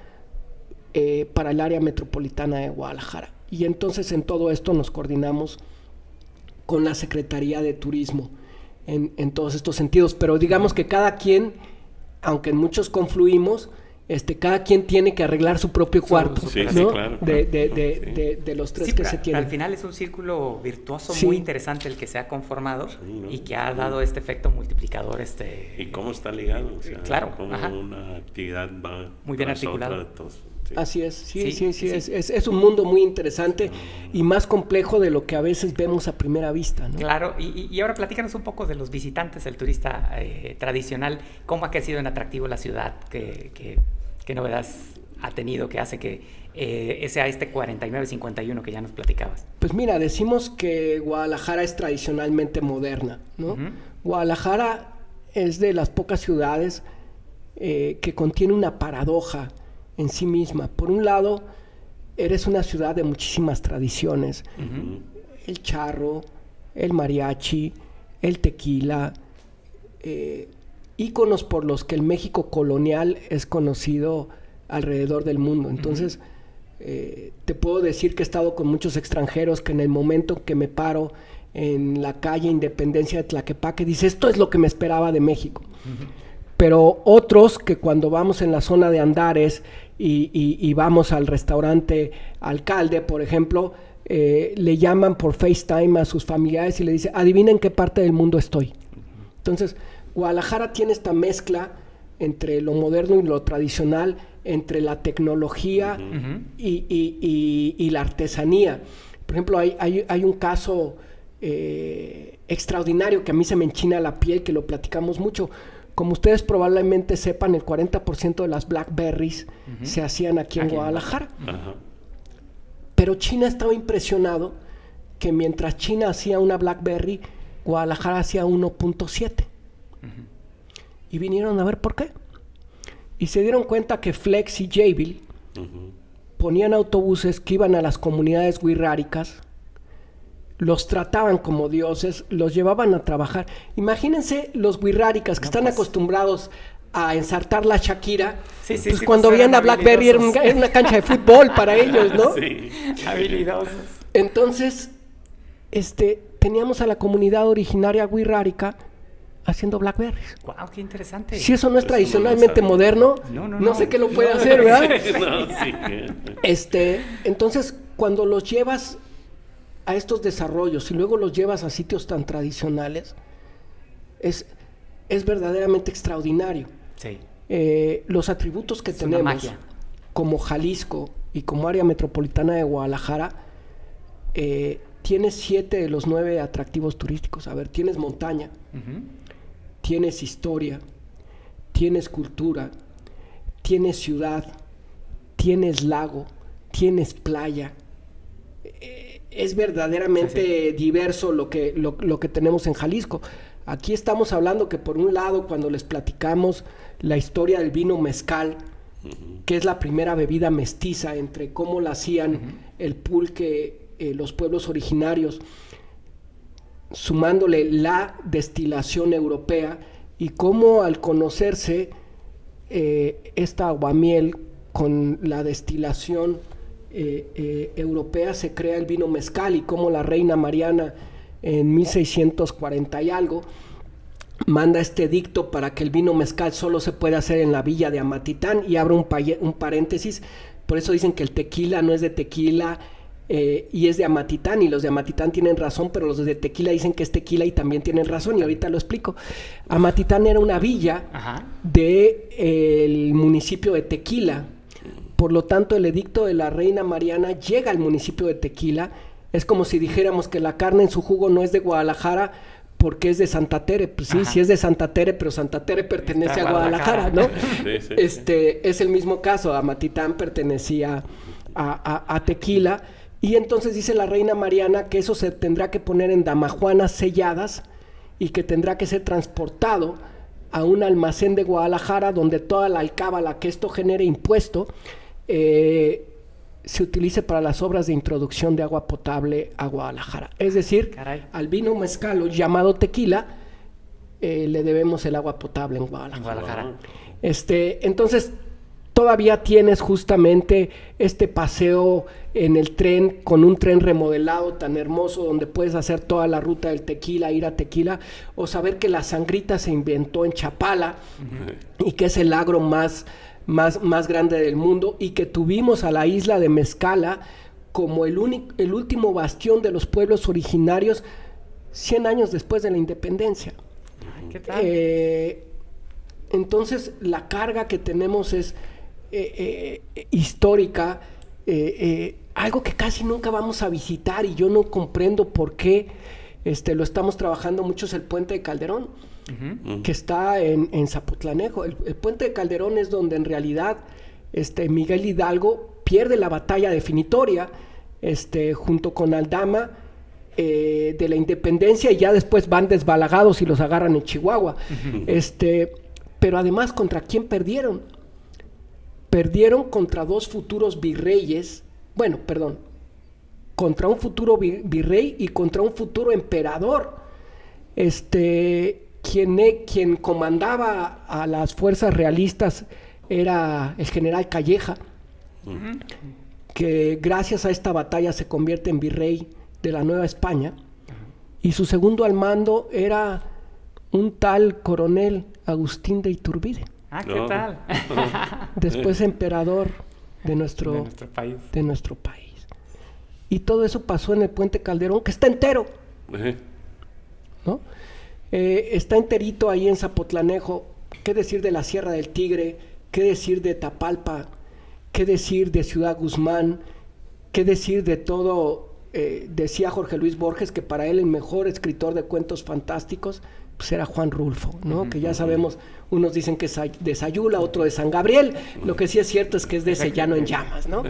para el área metropolitana de Guadalajara. Y entonces en todo esto nos coordinamos con la Secretaría de Turismo en todos estos sentidos. Pero digamos que cada quien, aunque en muchos confluimos, cada quien tiene que arreglar su propio cuarto, ¿no? Sí, claro. De los 3 que se tienen. Al final es un círculo virtuoso Sí. muy interesante el que se ha conformado y que ha dado este efecto multiplicador. ¿Y cómo está ligado? O sea, claro. cómo una actividad va Muy bien tras articulado. otra, entonces, sí. Así es, sí. Sí. Es un mundo muy interesante y más complejo de lo que a veces vemos a primera vista, ¿no? Claro, y ahora platícanos un poco de los visitantes, el turista tradicional, cómo ha crecido en atractivo la ciudad, qué novedades ha tenido que hace que sea 49-51 que ya nos platicabas. Pues mira, decimos que Guadalajara es tradicionalmente moderna, ¿no? Guadalajara es de las pocas ciudades que contiene una paradoja en sí misma. Por un lado, eres una ciudad de muchísimas tradiciones. El charro, el mariachi, el tequila, íconos por los que el México colonial es conocido alrededor del mundo. Entonces, Te puedo decir que he estado con muchos extranjeros que en el momento que me paro en la calle Independencia de Tlaquepaque, dice, esto es lo que me esperaba de México. Pero otros que cuando vamos en la zona de Andares y vamos al restaurante Alcalde, por ejemplo, le llaman por FaceTime a sus familiares y le dicen, adivinen en qué parte del mundo estoy. Entonces, Guadalajara tiene esta mezcla entre lo moderno y lo tradicional, entre la tecnología y la artesanía. Por ejemplo, hay un caso extraordinario que a mí se me enchina la piel, que lo platicamos mucho. Como ustedes probablemente sepan, el 40% de las Blackberries se hacían aquí en Guadalajara. Pero China estaba impresionado que mientras China hacía una Blackberry, Guadalajara hacía 1.7. Y vinieron a ver por qué. Y se dieron cuenta que Flex y Jabil ponían autobuses que iban a las comunidades wixárikas, los trataban como dioses, los llevaban a trabajar. Imagínense los wixárikas que están acostumbrados a ensartar la Shakira, pues cuando veían a Blackberry era una cancha de fútbol para ellos, ¿no? Sí. Habilidosos. Entonces, teníamos a la comunidad originaria wixárika haciendo Blackberries. Wow, qué interesante. Si eso no es Eso tradicionalmente no lo moderno, No. no sé qué lo puede hacer, ¿verdad? No, sí. Entonces, cuando los llevas a estos desarrollos y luego los llevas a sitios tan tradicionales, es verdaderamente extraordinario. Sí. Los atributos que Es una tenemos magia. como Jalisco y como área metropolitana de Guadalajara, tienes 7 de los 9 atractivos turísticos. A ver, tienes montaña, tienes historia, tienes cultura, tienes ciudad, tienes lago, tienes playa. Es verdaderamente diverso lo que tenemos en Jalisco. Aquí estamos hablando que por un lado, cuando les platicamos la historia del vino mezcal, que es la primera bebida mestiza entre cómo la hacían el pulque, los pueblos originarios, sumándole la destilación europea, y cómo al conocerse esta aguamiel con la destilación europea se crea el vino mezcal, y cómo la reina Mariana en 1640 y algo manda este edicto para que el vino mezcal solo se puede hacer en la villa de Amatitán, y abro un paréntesis. Por eso dicen que el tequila no es de Tequila y es de Amatitán, y los de Amatitán tienen razón, pero los de Tequila dicen que es tequila y también tienen razón, y ahorita lo explico. Amatitán era una villa del municipio de Tequila. Por lo tanto, el edicto de la reina Mariana llega al municipio de Tequila. Es como si dijéramos que la carne en su jugo no es de Guadalajara porque es de Santa Tere. Pues sí, sí es de Santa Tere, pero Santa Tere pertenece a Guadalajara, ¿no? Sí. Es el mismo caso. Amatitán pertenecía a Tequila. Y entonces dice la reina Mariana que eso se tendrá que poner en damajuanas selladas y que tendrá que ser transportado a un almacén de Guadalajara, donde toda la alcábala que esto genere impuesto se utilice para las obras de introducción de agua potable a Guadalajara. Es decir, al vino mezcal llamado tequila le debemos el agua potable en Guadalajara. Entonces, todavía tienes justamente este paseo en el tren, con un tren remodelado tan hermoso, donde puedes hacer toda la ruta del tequila, ir a Tequila, o saber que la sangrita se inventó en Chapala y que es el agro más grande del mundo, y que tuvimos a la isla de Mezcala como el último bastión de los pueblos originarios 100 años después de la independencia. ¿Qué tal? Entonces, la carga que tenemos es histórica, algo que casi nunca vamos a visitar, y yo no comprendo por qué lo estamos trabajando mucho, es el Puente de Calderón, que está en Zapotlanejo. El Puente de Calderón es donde en realidad Miguel Hidalgo pierde la batalla definitoria junto con Aldama de la independencia, y ya después van desbalagados y los agarran en Chihuahua. Pero además, ¿contra quién perdieron? Perdieron contra dos futuros virreyes, contra un futuro virrey y contra un futuro emperador. Quien comandaba a las fuerzas realistas era el general Calleja, que gracias a esta batalla se convierte en virrey de la Nueva España, y su segundo al mando era un tal coronel Agustín de Iturbide. Ah, ¿qué tal? Después emperador de nuestro país. Y todo eso pasó en el Puente Calderón, que está entero, ¿no? Está enterito ahí en Zapotlanejo. ¿Qué decir de la Sierra del Tigre? ¿Qué decir de Tapalpa? ¿Qué decir de Ciudad Guzmán? ¿Qué decir de todo? Decía Jorge Luis Borges que para él el mejor escritor de cuentos fantásticos pues era Juan Rulfo, ¿no? Que ya sabemos, unos dicen que es de Sayula, otro de San Gabriel. Lo que sí es cierto es que es de ese llano en llamas, ¿no?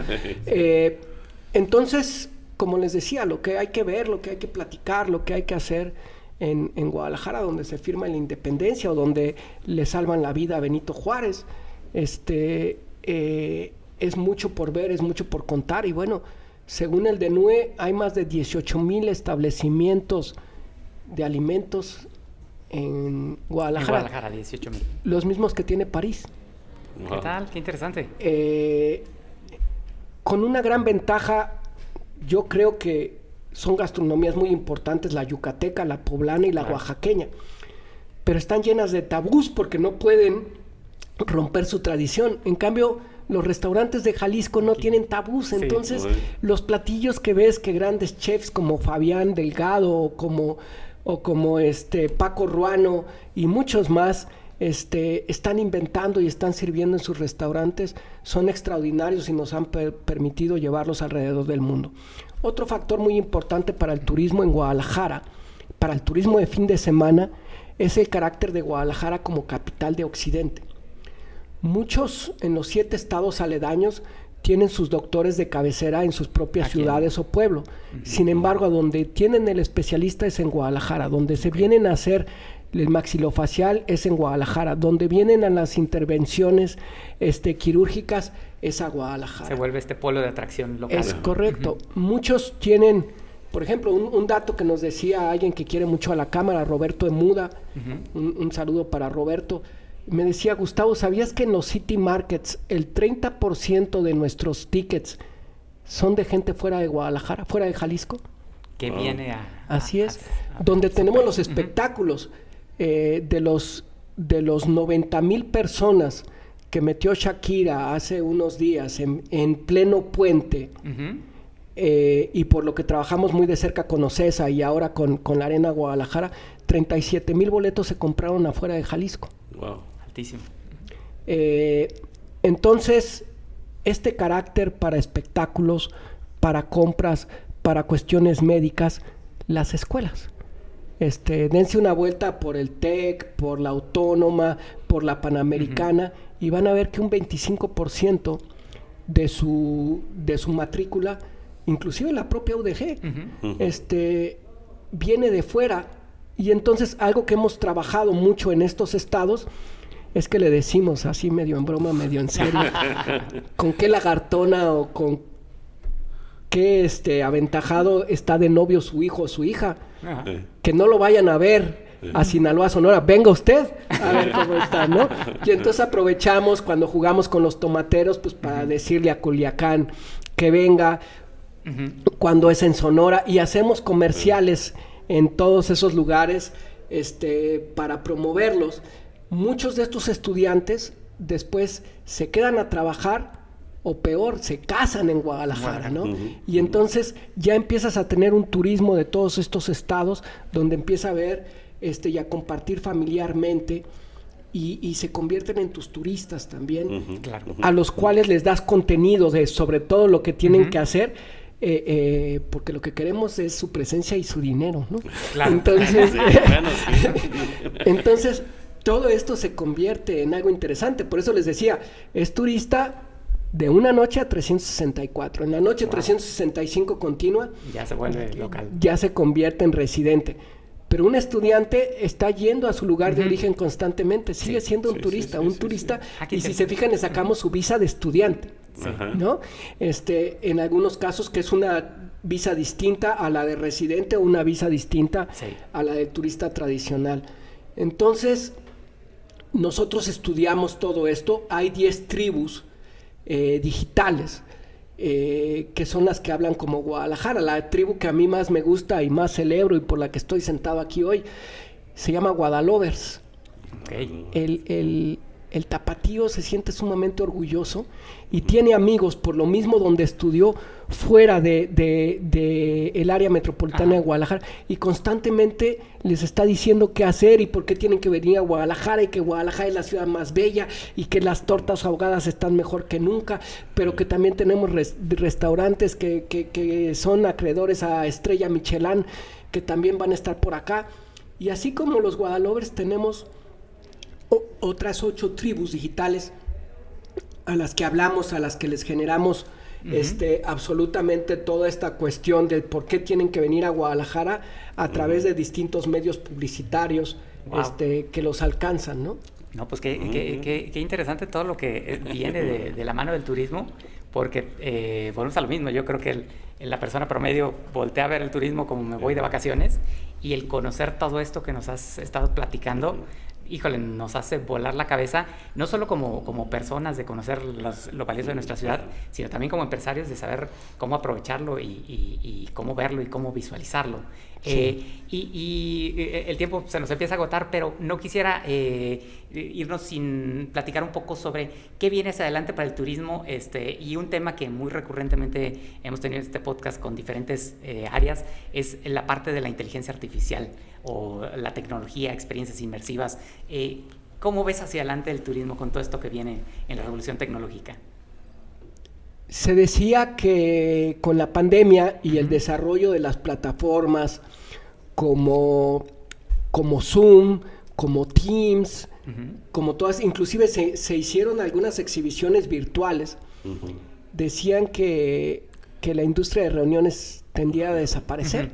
Entonces, como les decía, lo que hay que ver, lo que hay que platicar, lo que hay que hacer en Guadalajara, donde se firma la independencia o donde le salvan la vida a Benito Juárez, es mucho por ver, es mucho por contar. Y bueno, según el DNUE, hay más de 18,000 establecimientos de alimentos en Guadalajara. En Guadalajara, 18,000. Los mismos que tiene París. ¿Qué tal? Qué interesante. Con una gran ventaja, yo creo que son gastronomías muy importantes, la yucateca, la poblana y la oaxaqueña, pero están llenas de tabús porque no pueden romper su tradición. En cambio, los restaurantes de Jalisco no tienen tabús, entonces los platillos que ves que grandes chefs como Fabián Delgado o como Paco Ruano y muchos más están inventando y están sirviendo en sus restaurantes, son extraordinarios y nos han permitido llevarlos alrededor del mundo. Otro factor muy importante para el turismo en Guadalajara, para el turismo de fin de semana, es el carácter de Guadalajara como capital de Occidente. Muchos en los 7 estados aledaños tienen sus doctores de cabecera en sus propias ciudades o pueblo. Sin embargo, a donde tienen el especialista es en Guadalajara, donde se vienen a hacer el maxilofacial es en Guadalajara, donde vienen a las intervenciones quirúrgicas es a Guadalajara. Se vuelve este polo de atracción local. Es correcto. Muchos tienen, por ejemplo, un dato que nos decía alguien que quiere mucho a la cámara, Roberto Emuda, un saludo para Roberto. Me decía, Gustavo, ¿sabías que en los City Markets el 30% de nuestros tickets son de gente fuera de Guadalajara, fuera de Jalisco? Que viene a... Así es. Donde tenemos los espectáculos de los 90,000 personas que metió Shakira hace unos días en pleno puente, y por lo que trabajamos muy de cerca con Ocesa y ahora con la Arena Guadalajara, 37,000 boletos se compraron afuera de Jalisco. Wow. Altísimo. Entonces, este carácter para espectáculos, para compras, para cuestiones médicas, las escuelas. Dense una vuelta por el TEC, por la Autónoma, por la Panamericana, y van a ver que un 25% de su matrícula, inclusive la propia UDG, viene de fuera. Y entonces algo que hemos trabajado mucho en estos estados es que le decimos así medio en broma, medio en serio, con qué lagartona o con qué aventajado está de novio su hijo o su hija. Ajá. Que no lo vayan a ver a Sinaloa, Sonora, venga usted a ver cómo está, ¿no? Y entonces aprovechamos cuando jugamos con los tomateros, pues para decirle a Culiacán que venga cuando es en Sonora, y hacemos comerciales en todos esos lugares para promoverlos. Muchos de estos estudiantes después se quedan a trabajar o peor, se casan en Guadalajara, ¿no? Y entonces ya empiezas a tener un turismo de todos estos estados donde empieza a ver y a compartir familiarmente y se convierten en tus turistas también, Claro. a los cuales les das contenido de sobre todo lo que tienen que hacer, porque lo que queremos es su presencia y su dinero, ¿no? Claro. Entonces, Bueno, sí. entonces todo esto se convierte en algo interesante. Por eso les decía, es turista de una noche a 364. En la noche 365 continua, Ya se vuelve local. ya se convierte en residente. Pero un estudiante está yendo a su lugar de origen constantemente, sigue siendo un turista, Ah, qué y si se fijan, le sacamos su visa de estudiante, Ajá. ¿no? En algunos casos que es una visa distinta a la de residente o una visa distinta a la del turista tradicional. Entonces, nosotros estudiamos todo esto. Hay 10 tribus digitales que son las que hablan como Guadalajara. La tribu que a mí más me gusta y más celebro y por la que estoy sentado aquí hoy se llama Guadalovers. Ok. El tapatío se siente sumamente orgulloso y tiene amigos por lo mismo donde estudió fuera de el área metropolitana de Guadalajara, y constantemente les está diciendo qué hacer y por qué tienen que venir a Guadalajara, y que Guadalajara es la ciudad más bella y que las tortas ahogadas están mejor que nunca, pero que también tenemos restaurantes que son acreedores a Estrella Michelin, que también van a estar por acá. Y así como los Guadalovers, tenemos otras 8 tribus digitales a las que hablamos, a las que les generamos absolutamente toda esta cuestión del por qué tienen que venir a Guadalajara a través de distintos medios publicitarios. Wow. Que los alcanzan, ¿no? No, pues qué interesante todo lo que viene de la mano del turismo, porque volvemos a lo mismo. Yo creo que la persona promedio voltea a ver el turismo como me voy de vacaciones, y el conocer todo esto que nos has estado platicando, híjole, nos hace volar la cabeza, no solo como personas de conocer lo valioso de nuestra ciudad, sino también como empresarios de saber cómo aprovecharlo y cómo verlo y cómo visualizarlo. Sí. Y el tiempo se nos empieza a agotar, pero no quisiera irnos sin platicar un poco sobre qué viene hacia adelante para el turismo, y un tema que muy recurrentemente hemos tenido en este podcast con diferentes áreas es la parte de la inteligencia artificial o la tecnología, experiencias inmersivas. ¿Cómo ves hacia adelante el turismo con todo esto que viene en la revolución tecnológica? Se decía que con la pandemia y el desarrollo de las plataformas como Zoom, como Teams, como todas, inclusive se hicieron algunas exhibiciones virtuales, decían que la industria de reuniones tendía a desaparecer.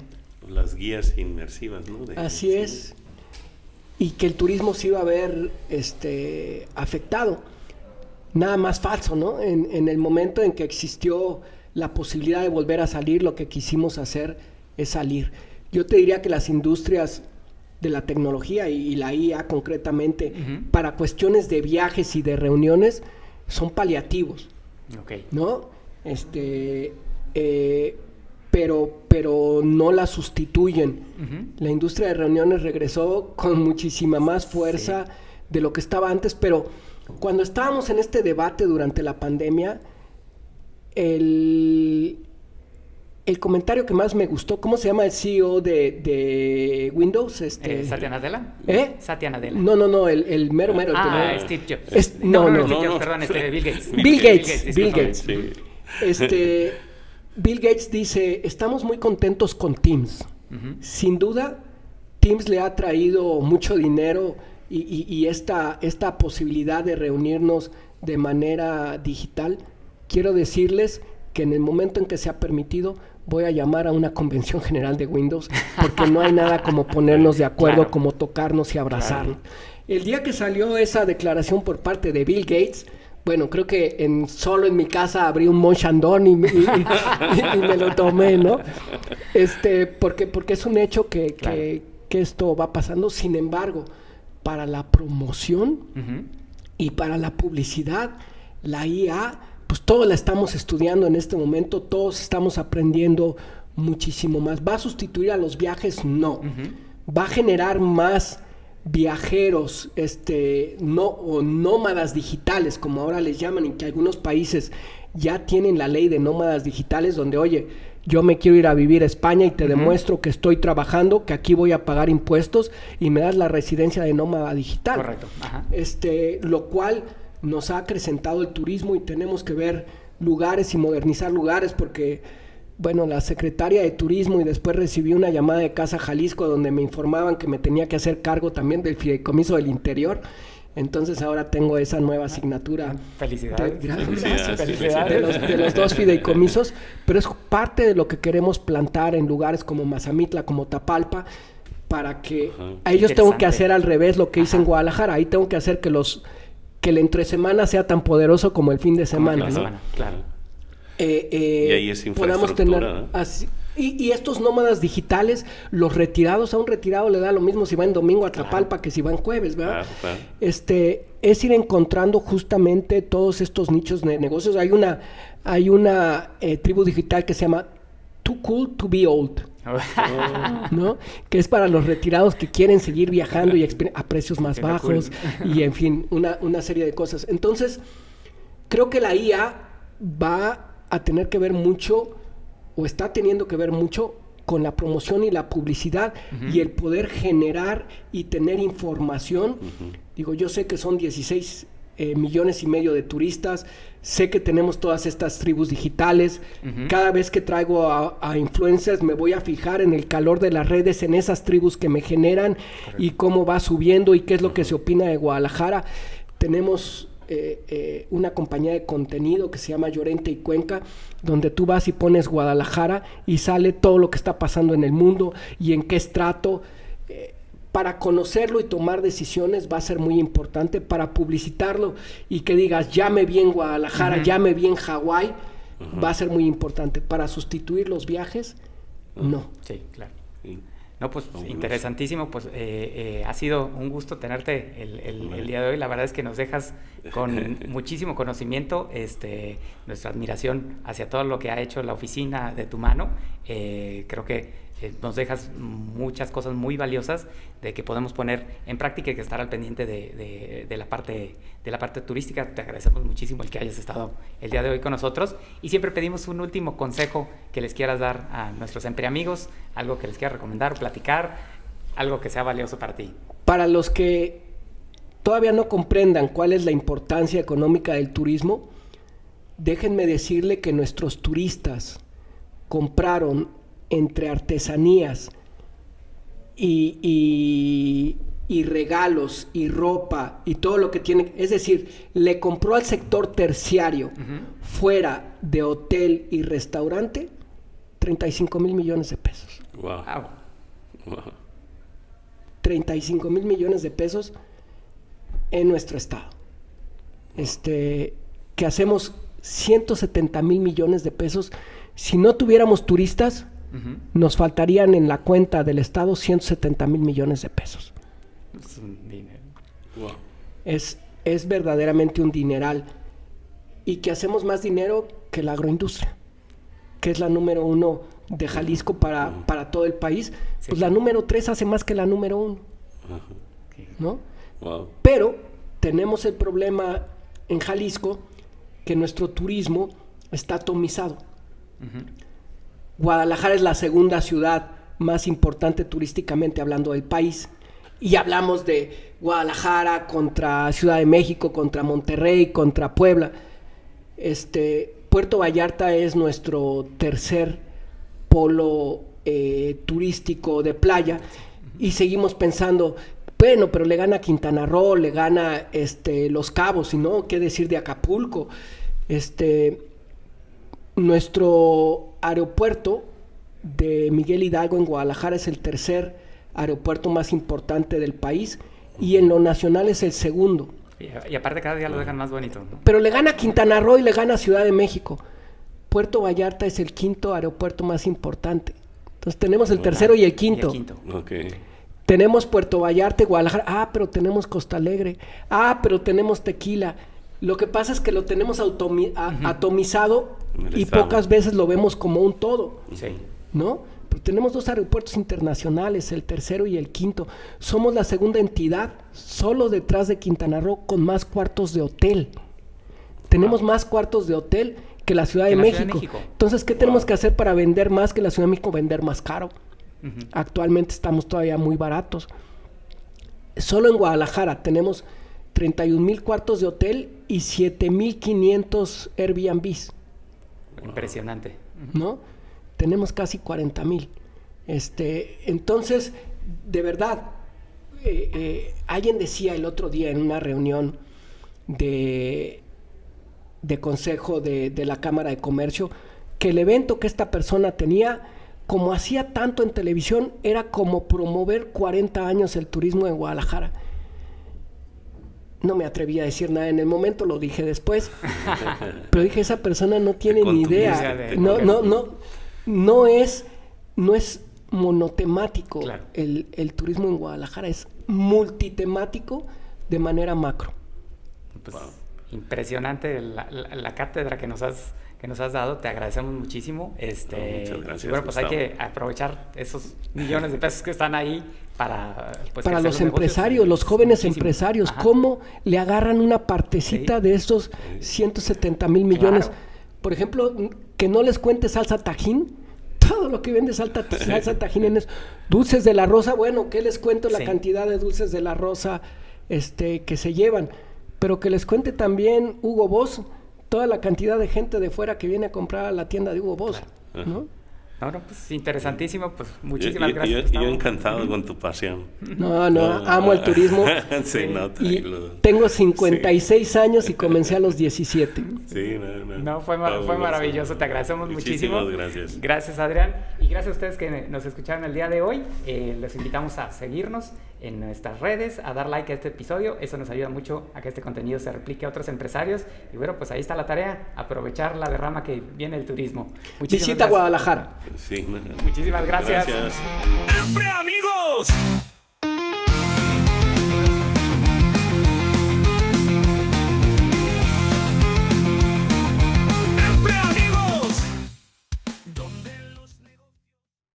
Las guías inmersivas, ¿no? Así es. Y que el turismo se iba a ver afectado. Nada más falso, ¿no? En el momento en que existió la posibilidad de volver a salir, lo que quisimos hacer es salir. Yo te diría que las industrias de la tecnología y la IA concretamente, para cuestiones de viajes y de reuniones, son paliativos, ¿no? Pero no la sustituyen. La industria de reuniones regresó con muchísima más fuerza de lo que estaba antes, pero cuando estábamos en este debate durante la pandemia, el comentario que más me gustó, ¿cómo se llama el CEO de Windows? ¿Satya Nadella? Satya Nadella. No, el mero. Steve Jobs. No, perdón, Bill Gates. Bill Gates. Sí. Bill Gates dice, estamos muy contentos con Teams. Sin duda, Teams le ha traído mucho dinero y esta posibilidad de reunirnos de manera digital. Quiero decirles que en el momento en que se ha permitido, voy a llamar a una convención general de Windows, porque no hay nada como ponernos de acuerdo, como tocarnos y abrazarnos. El día que salió esa declaración por parte de Bill Gates, bueno, creo que solo en mi casa abrí un Monchandon y me lo tomé, ¿no? Porque es un hecho que esto va pasando. Sin embargo, para la promoción y para la publicidad, la IA, pues todos la estamos estudiando en este momento, todos estamos aprendiendo muchísimo más. ¿Va a sustituir a los viajes? No. Va a generar más viajeros, o nómadas digitales, como ahora les llaman, y que algunos países ya tienen la ley de nómadas digitales, donde, oye, yo me quiero ir a vivir a España y te demuestro que estoy trabajando, que aquí voy a pagar impuestos y me das la residencia de nómada digital. Correcto. Ajá. Lo cual nos ha acrecentado el turismo y tenemos que ver lugares y modernizar lugares, porque, bueno, la secretaria de Turismo, y después recibí una llamada de Casa Jalisco donde me informaban que me tenía que hacer cargo también del Fideicomiso del Interior. Entonces ahora tengo esa nueva asignatura. Felicidades. De los dos fideicomisos, pero es parte de lo que queremos plantar en lugares como Mazamitla, como Tapalpa, para que a ellos tengo que hacer al revés lo que hice en Guadalajara. Ahí tengo que hacer que el entre semana sea tan poderoso como el fin de semana, ¿no? Claro. Y ahí es infraestructura, ¿no? Y estos nómadas digitales, los retirados, a un retirado le da lo mismo si va en domingo a Tlapalpa que si va en jueves, ¿verdad? Claro. Es ir encontrando justamente todos estos nichos de negocios. Hay una tribu digital que se llama Too Cool to Be Old, ¿no? Que es para los retirados que quieren seguir viajando y a precios más bajos y en fin, una serie de cosas. Entonces, creo que la IA va a tener que ver mucho o está teniendo que ver mucho con la promoción y la publicidad y el poder generar y tener información. Digo, yo sé que son 16 millones y medio de turistas, sé que tenemos todas estas tribus digitales. Cada vez que traigo a influencers me voy a fijar en el calor de las redes, en esas tribus que me generan. Correcto. Y cómo va subiendo y qué es lo que se opina de Guadalajara. Tenemos una compañía de contenido que se llama Llorente y Cuenca, donde tú vas y pones Guadalajara y sale todo lo que está pasando en el mundo y en qué estrato. Para conocerlo y tomar decisiones va a ser muy importante. Para publicitarlo y que digas, ya me vi en Guadalajara, ya me vi en Hawái, va a ser muy importante. Para sustituir los viajes, no. Sí, claro. No, pues interesantísimo, pues ha sido un gusto tenerte el día de hoy. La verdad es que nos dejas con muchísimo conocimiento, nuestra admiración hacia todo lo que ha hecho la oficina de tu mano. Creo que nos dejas muchas cosas muy valiosas de que podemos poner en práctica y que estar al pendiente de la parte turística. Te agradecemos muchísimo el que hayas estado el día de hoy con nosotros y siempre pedimos un último consejo que les quieras dar a nuestros empreamigos, algo que les quieras recomendar o platicar, algo que sea valioso para ti. Para los que todavía no comprendan cuál es la importancia económica del turismo, déjenme decirle que nuestros turistas compraron entre artesanías y regalos y ropa y todo lo que tiene, es decir, le compró al sector terciario fuera de hotel y restaurante 35 mil millones de pesos. Wow. 35 mil millones de pesos en nuestro estado. Que hacemos 170 mil millones de pesos. Si no tuviéramos turistas, nos faltarían en la cuenta del estado 170 mil millones de pesos. Es un dinero. Wow. Es verdaderamente un dineral. Y que hacemos más dinero que la agroindustria, que es la número 1 de Jalisco para todo el país. Sí. Pues la número 3 hace más que la número 1. ¿No? Wow. Pero tenemos el problema en Jalisco que nuestro turismo está atomizado. Guadalajara es la segunda ciudad más importante turísticamente hablando del país. Y hablamos de Guadalajara contra Ciudad de México, contra Monterrey, contra Puebla. Puerto Vallarta es nuestro tercer polo turístico de playa. Y seguimos pensando, bueno, pero le gana Quintana Roo, le gana Los Cabos, y no, ¿qué decir de Acapulco? Nuestro aeropuerto de Miguel Hidalgo en Guadalajara es el tercer aeropuerto más importante del país y en lo nacional es el segundo. Y aparte cada día lo dejan más bonito, ¿no? Pero le gana Quintana Roo y le gana Ciudad de México. Puerto Vallarta es el quinto aeropuerto más importante. Entonces tenemos el tercero y el quinto. Okay. Tenemos Puerto Vallarta y Guadalajara. Pero tenemos Costa Alegre. Pero tenemos Tequila. Lo que pasa es que lo tenemos atomizado y pocas veces lo vemos como un todo. Sí. ¿No? Pero tenemos 2 aeropuertos internacionales, el tercero y el quinto. Somos la segunda entidad, solo detrás de Quintana Roo, con más cuartos de hotel. Tenemos más cuartos de hotel que la Ciudad de México. Entonces, ¿qué tenemos que hacer para vender más que la Ciudad de México? Vender más caro. Actualmente estamos todavía muy baratos. Solo en Guadalajara tenemos 31,000 cuartos de hotel y 7,500 Airbnbs. Impresionante. ¿No? Tenemos casi 40,000. Entonces, de verdad, alguien decía el otro día en una reunión de consejo de la Cámara de Comercio que el evento que esta persona tenía, como hacía tanto en televisión, era como promover 40 años el turismo en Guadalajara. No me atreví a decir nada en el momento, lo dije después. Pero dije, esa persona no tiene ni idea. No es no es monotemático. Claro. El turismo en Guadalajara es multitemático de manera macro. Pues, impresionante la cátedra que nos has dado, te agradecemos muchísimo. Muchas gracias, y bueno, pues hay Gustavo. que aprovechar esos millones de pesos que están ahí para para crecer los negocios. empresarios, los jóvenes Muchísimo. empresarios, Ajá. cómo le agarran una partecita Sí. de estos 170,000 millones. Claro. Por ejemplo, que no les cuente salsa Tajín, todo lo que vende salsa Tajín en eso. Dulces de la Rosa, bueno, ¿qué les cuento la Sí. cantidad de dulces de la Rosa que se llevan? Pero que les cuente también Hugo Boss, toda la cantidad de gente de fuera que viene a comprar a la tienda de Hugo Boss, ¿no? No, pues interesantísimo, pues muchísimas gracias. Yo Gustavo. encantado con tu pasión. No, amo el turismo. Sí, no, Y tranquilo. tengo 56 años y comencé a los 17. Sí, no. No, fue Fabuloso. maravilloso, te agradecemos muchísimo. Muchísimas gracias. Gracias, Adrián. Y gracias a ustedes que nos escucharon el día de hoy. Les invitamos a seguirnos en nuestras redes, a dar like a este episodio. Eso nos ayuda mucho a que este contenido se replique a otros empresarios. Y bueno, pues ahí está la tarea, aprovechar la derrama que viene del turismo. Muchísimas Visita gracias. Guadalajara. Sí, Muchísimas gracias. ¡Empre amigos!